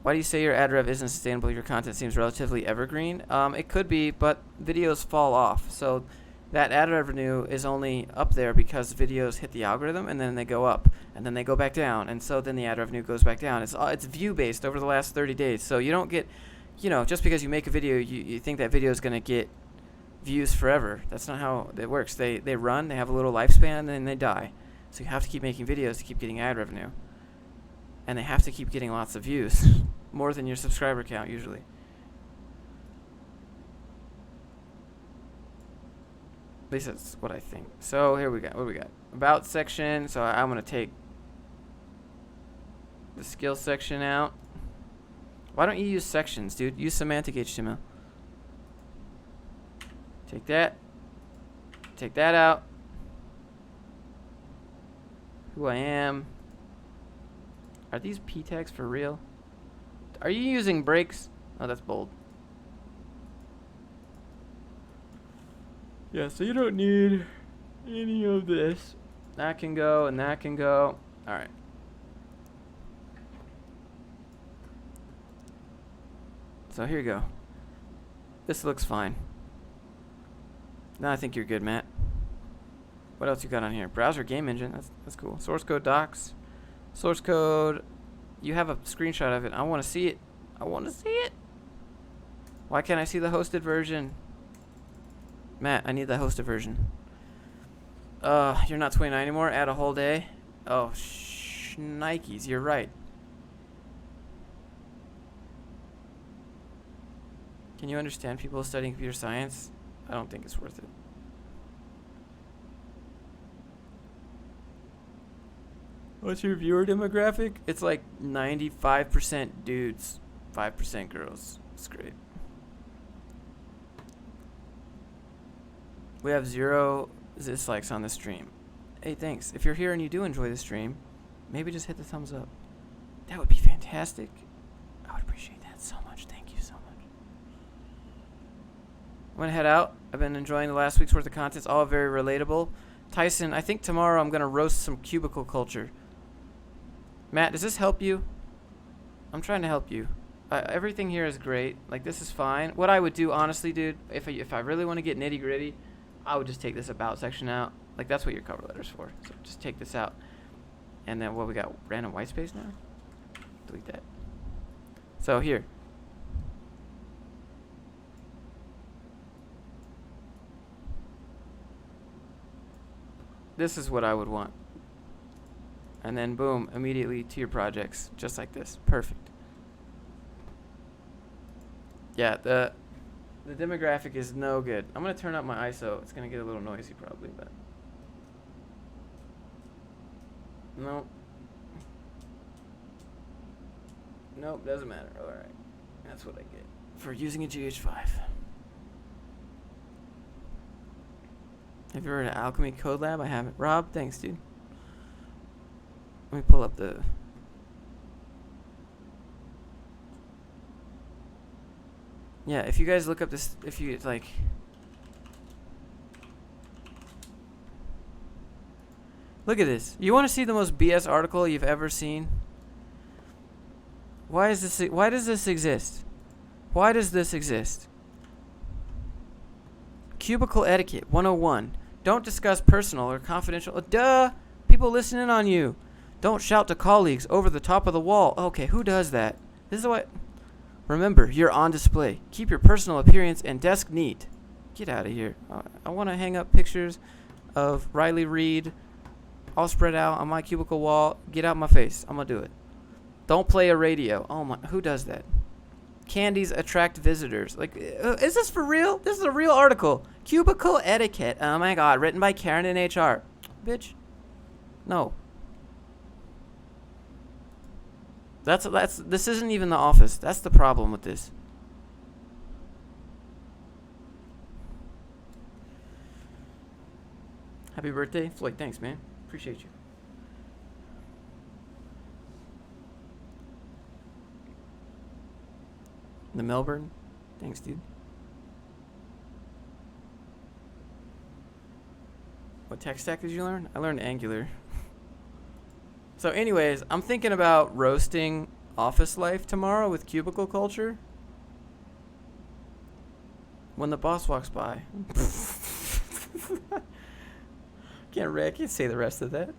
S1: Why do you say your ad rev isn't sustainable? Your content seems relatively evergreen. It could be, but videos fall off. So that ad revenue is only up there because videos hit the algorithm and then they go up and then they go back down. And so then the ad revenue goes back down. It's view based over the last 30 days. So you don't get, just because you make a video, you think that video is going to get views forever. That's not how it works. They run, they have a little lifespan, and then they die. So you have to keep making videos to keep getting ad revenue. And they have to keep getting lots of views. More than your subscriber count, usually. At least that's what I think. So here we go. What do we got? About section. So I'm going to take the skill section out. Why don't you use sections, dude? Use semantic HTML. Take that. Take that out. Who I am. Are these p tags for real? Are you using breaks? Oh, that's bold. Yeah, so you don't need any of this. That can go and that can go. All right. So here you go. This looks fine. Now I think you're good, Matt. What else you got on here? Browser game engine. That's cool. Source code docs. Source code. You have a screenshot of it. I want to see it. I want to see it. Why can't I see the hosted version? Matt, I need the hosted version. You're not 29 anymore? Add a whole day? Oh, Nikes. You're right. Can you understand people studying computer science? I don't think it's worth it. What's your viewer demographic? It's like 95% dudes, 5% girls. It's great. We have 0 dislikes on the stream. Hey, thanks. If you're here and you do enjoy the stream, maybe just hit the thumbs up. That would be fantastic. I would appreciate that so much. Thank you so much. I'm going to head out. I've been enjoying the last week's worth of content. It's all very relatable. Tyson, I think tomorrow I'm going to roast some cubicle culture. Matt, does this help you? I'm trying to help you. Everything here is great. Like, this is fine. What I would do, honestly, dude, if I really want to get nitty gritty, I would just take this about section out. Like, that's what your cover letter's for. So just take this out. And then what we got? Random white space now? Delete that. So here. This is what I would want. And then boom, immediately to your projects, just like this. Perfect. Yeah, the demographic is no good. I'm gonna turn up my ISO. It's gonna get a little noisy probably, but Nope. Nope, doesn't matter. Alright. That's what I get for using a GH5. Have you heard of Alchemy Code Lab? I haven't. Rob, thanks, dude. Let me pull up the... Yeah, if you guys look up this... If you, like... Look at this. You want to see the most BS article you've ever seen? Why does this exist? Why does this exist? Cubicle Etiquette 101. Don't discuss personal or confidential... duh! People listening on you. Don't shout to colleagues over the top of the wall. Okay, who does that? This is what... Remember, you're on display. Keep your personal appearance and desk neat. Get out of here. I want to hang up pictures of Riley Reid all spread out on my cubicle wall. Get out my face. I'm going to do it. Don't play a radio. Oh my... Who does that? Candies attract visitors. Like, is this for real? This is a real article. Cubicle Etiquette. Oh my god. Written by Karen in HR. Bitch. No. This isn't even The Office. That's the problem with this. Happy birthday, Floyd. Thanks, man. Appreciate you. The Melbourne. Thanks, dude. What tech stack did you learn? I learned Angular. So anyways, I'm thinking about roasting office life tomorrow with cubicle culture. When the boss walks by. I can't say the rest of that.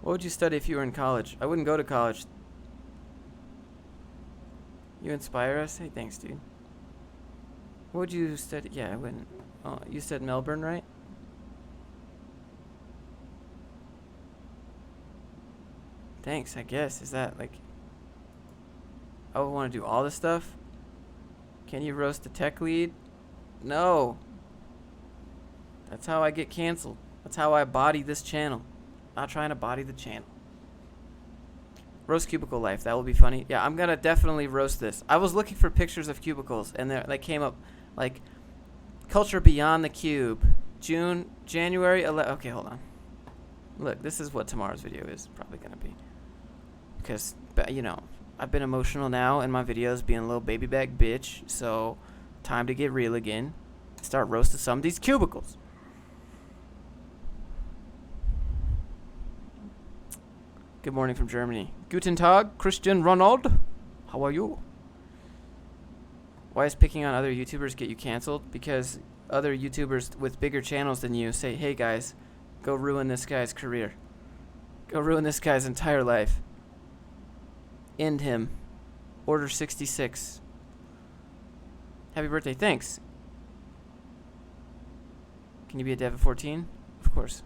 S1: What would you study if you were in college? I wouldn't go to college. You inspire us? Hey, thanks, dude. What would you study? Yeah, I wouldn't. Oh, you said Melbourne, right? Thanks, I guess. Is that like... I would want to do all this stuff? Can you roast the tech lead? No. That's how I get canceled. That's how I body this channel. Not trying to body the channel. Roast cubicle life. That will be funny. Yeah, I'm going to definitely roast this. I was looking for pictures of cubicles, and they came up like culture beyond the cube. January 11. Okay, hold on. Look, this is what tomorrow's video is probably going to be. Because, you know, I've been emotional now in my videos being a little baby back bitch. So, time to get real again. Start roasting some of these cubicles. Good morning from Germany. Guten Tag, Christian Ronald. How are you? Why is picking on other YouTubers get you canceled? Because other YouTubers with bigger channels than you say, hey guys, go ruin this guy's career. Go ruin this guy's entire life. End him. Order 66. Happy birthday. Thanks. Can you be a dev at 14? Of course.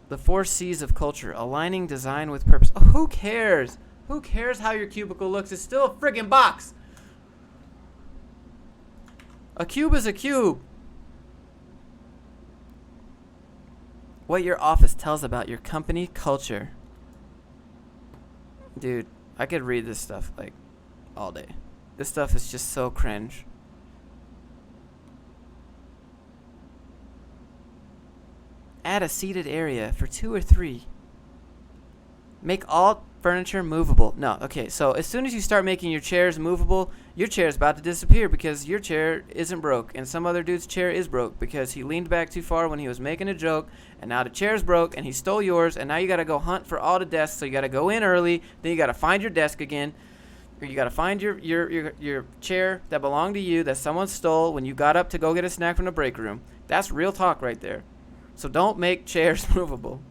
S1: The 4 C's of culture. Aligning design with purpose. Oh, who cares? Who cares how your cubicle looks? It's still a friggin' box. A cube is a cube. What your office tells about your company culture. Dude, I could read this stuff like all day. This stuff is just so cringe. Add a seated area for 2 or 3. Make all furniture movable. No, okay, so as soon as you start making your chairs movable, your chair is about to disappear because your chair isn't broke, and some other dude's chair is broke because he leaned back too far when he was making a joke, and now the chair's broke, and he stole yours, and now you gotta go hunt for all the desks, so you gotta go in early, then you gotta find your desk again, or you gotta find your chair that belonged to you that someone stole when you got up to go get a snack from the break room. That's real talk right there. So don't make chairs movable.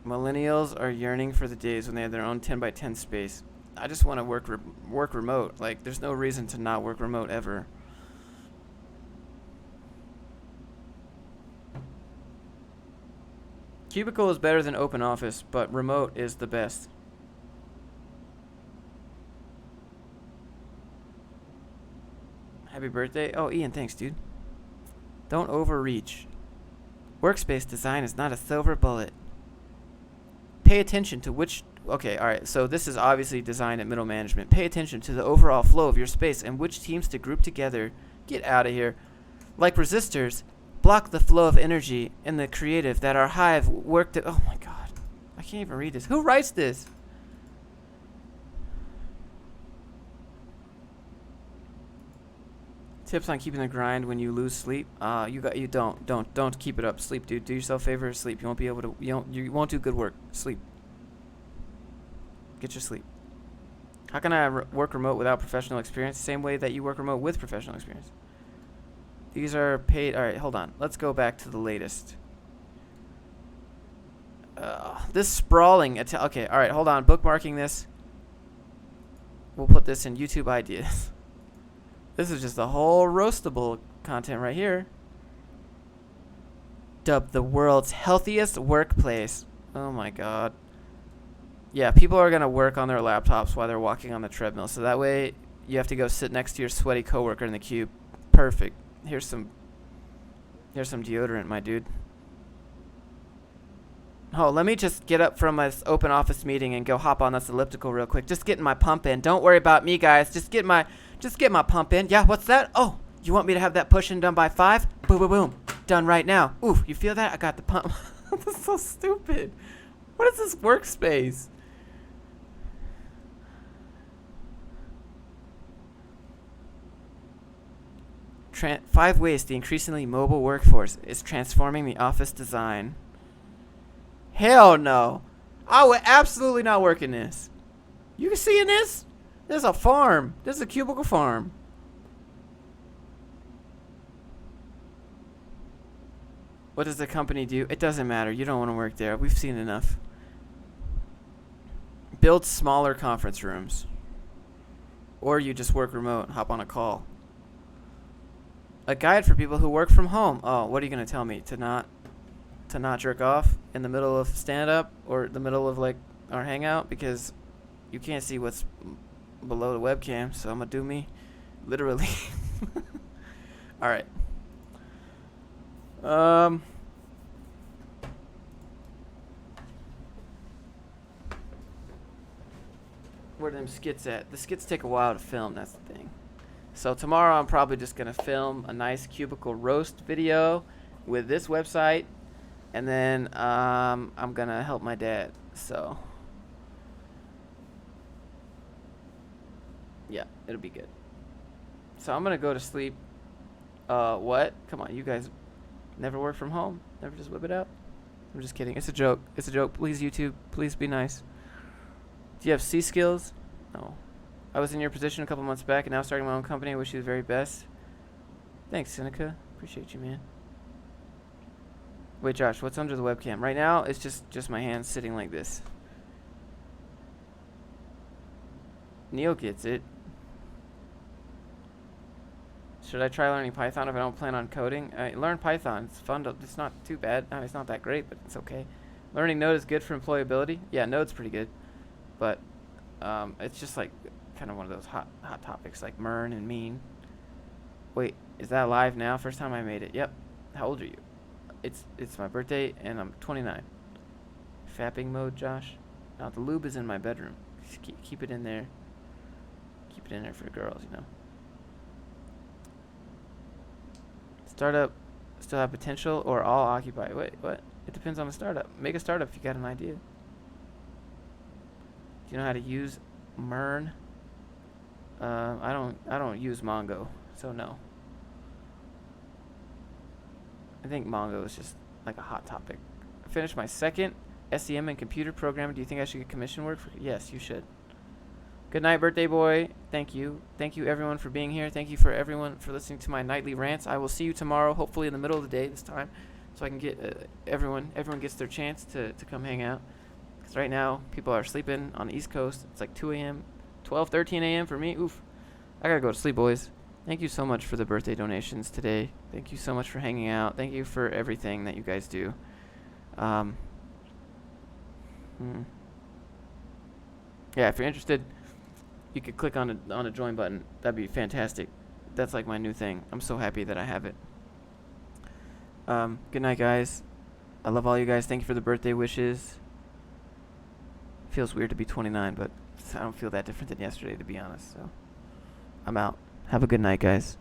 S1: Millennials are yearning for the days when they have their own 10 by 10 space. I just want to work remote. Like, there's no reason to not work remote ever. Cubicle is better than open office, but remote is the best. Happy birthday. Oh, Ian, thanks, dude. Don't overreach. Workspace design is not a silver bullet. Pay attention to which... Okay, alright, so this is obviously designed at middle management. Pay attention to the overall flow of your space and which teams to group together. Get out of here. Like resistors, block the flow of energy in the creative that our hive worked at... Oh my god. I can't even read this. Who writes this? Tips on keeping the grind when you lose sleep. Don't keep it up. Sleep, dude. Do yourself a favor. Sleep. You won't be able to. You won't do good work. Sleep. Get your sleep. How can I work remote without professional experience? Same way that you work remote with professional experience. These are paid. All right, hold on. Let's go back to the latest. This sprawling. Okay, all right. Hold on. Bookmarking this. We'll put this in YouTube ideas. This is just the whole roastable content right here. Dubbed the world's healthiest workplace. Oh my god. Yeah, people are going to work on their laptops while they're walking on the treadmill. So that way you have to go sit next to your sweaty coworker in the cube. Perfect. Here's some deodorant, my dude. Oh, let me just get up from this open office meeting and go hop on this elliptical real quick. Just getting my pump in. Don't worry about me, guys. Just get my pump in. Yeah, what's that? Oh, you want me to have that push-in done by 5? Boom, boom, boom. Done right now. Ooh, you feel that? I got the pump. This is so stupid. What is this workspace? Five ways the increasingly mobile workforce is transforming the office design. Hell no. I would absolutely not work in this. You can see in this? This is a farm. This is a cubicle farm. What does the company do? It doesn't matter. You don't want to work there. We've seen enough. Build smaller conference rooms. Or you just work remote and hop on a call. A guide for people who work from home. Oh, what are you going to tell me? To not jerk off in the middle of stand-up or the middle of, like, our hangout? Because you can't see what's below the webcam, so I'm going to do me. Literally. All right. Where are them skits at? The skits take a while to film, that's the thing. So tomorrow I'm probably just going to film a nice cubicle roast video with this website. And then I'm going to help my dad. So, yeah, it'll be good. So I'm going to go to sleep. What? Come on, you guys never work from home? Never just whip it out? I'm just kidding. It's a joke. It's a joke. Please, YouTube. Please be nice. Do you have C skills? No. I was in your position a couple months back and now starting my own company. I wish you the very best. Thanks, Seneca. Appreciate you, man. Wait, Josh, what's under the webcam? Right now, it's just my hands sitting like this. Neil gets it. Should I try learning Python if I don't plan on coding? Learn Python. It's fun. It's not too bad. No, it's not that great, but it's okay. Learning Node is good for employability. Yeah, Node's pretty good. But it's just like kind of one of those hot topics like MERN and mean. Wait, is that live now? First time I made it. Yep. How old are you? It's my birthday and I'm 29. Fapping mode, Josh. Now the lube is in my bedroom. Just keep it in there. Keep it in there for the girls, you know. Startup still have potential or all occupy? Wait, what? It depends on the startup. Make a startup if you got an idea. Do you know how to use MERN? I don't use Mongo, so no. I think Mongo is just like a hot topic. I finished my second SEM and computer programming. Do you think I should get commission work? Yes, you should. Good night, birthday boy. Thank you. Thank you, everyone, for being here. Thank you for everyone for listening to my nightly rants. I will see you tomorrow, hopefully in the middle of the day this time, so I can get everyone gets their chance to come hang out. Because right now, people are sleeping on the East Coast. It's like 2 a.m., 12, 13 a.m. for me. Oof. I got to go to sleep, boys. Thank you so much for the birthday donations today. Thank you so much for hanging out. Thank you for everything that you guys do. Yeah, if you're interested, you could click on a join button. That'd be fantastic. That's like my new thing. I'm so happy that I have it. Good night, guys. I love all you guys. Thank you for the birthday wishes. Feels weird to be 29, but I don't feel that different than yesterday, to be honest. So I'm out. Have a good night, guys.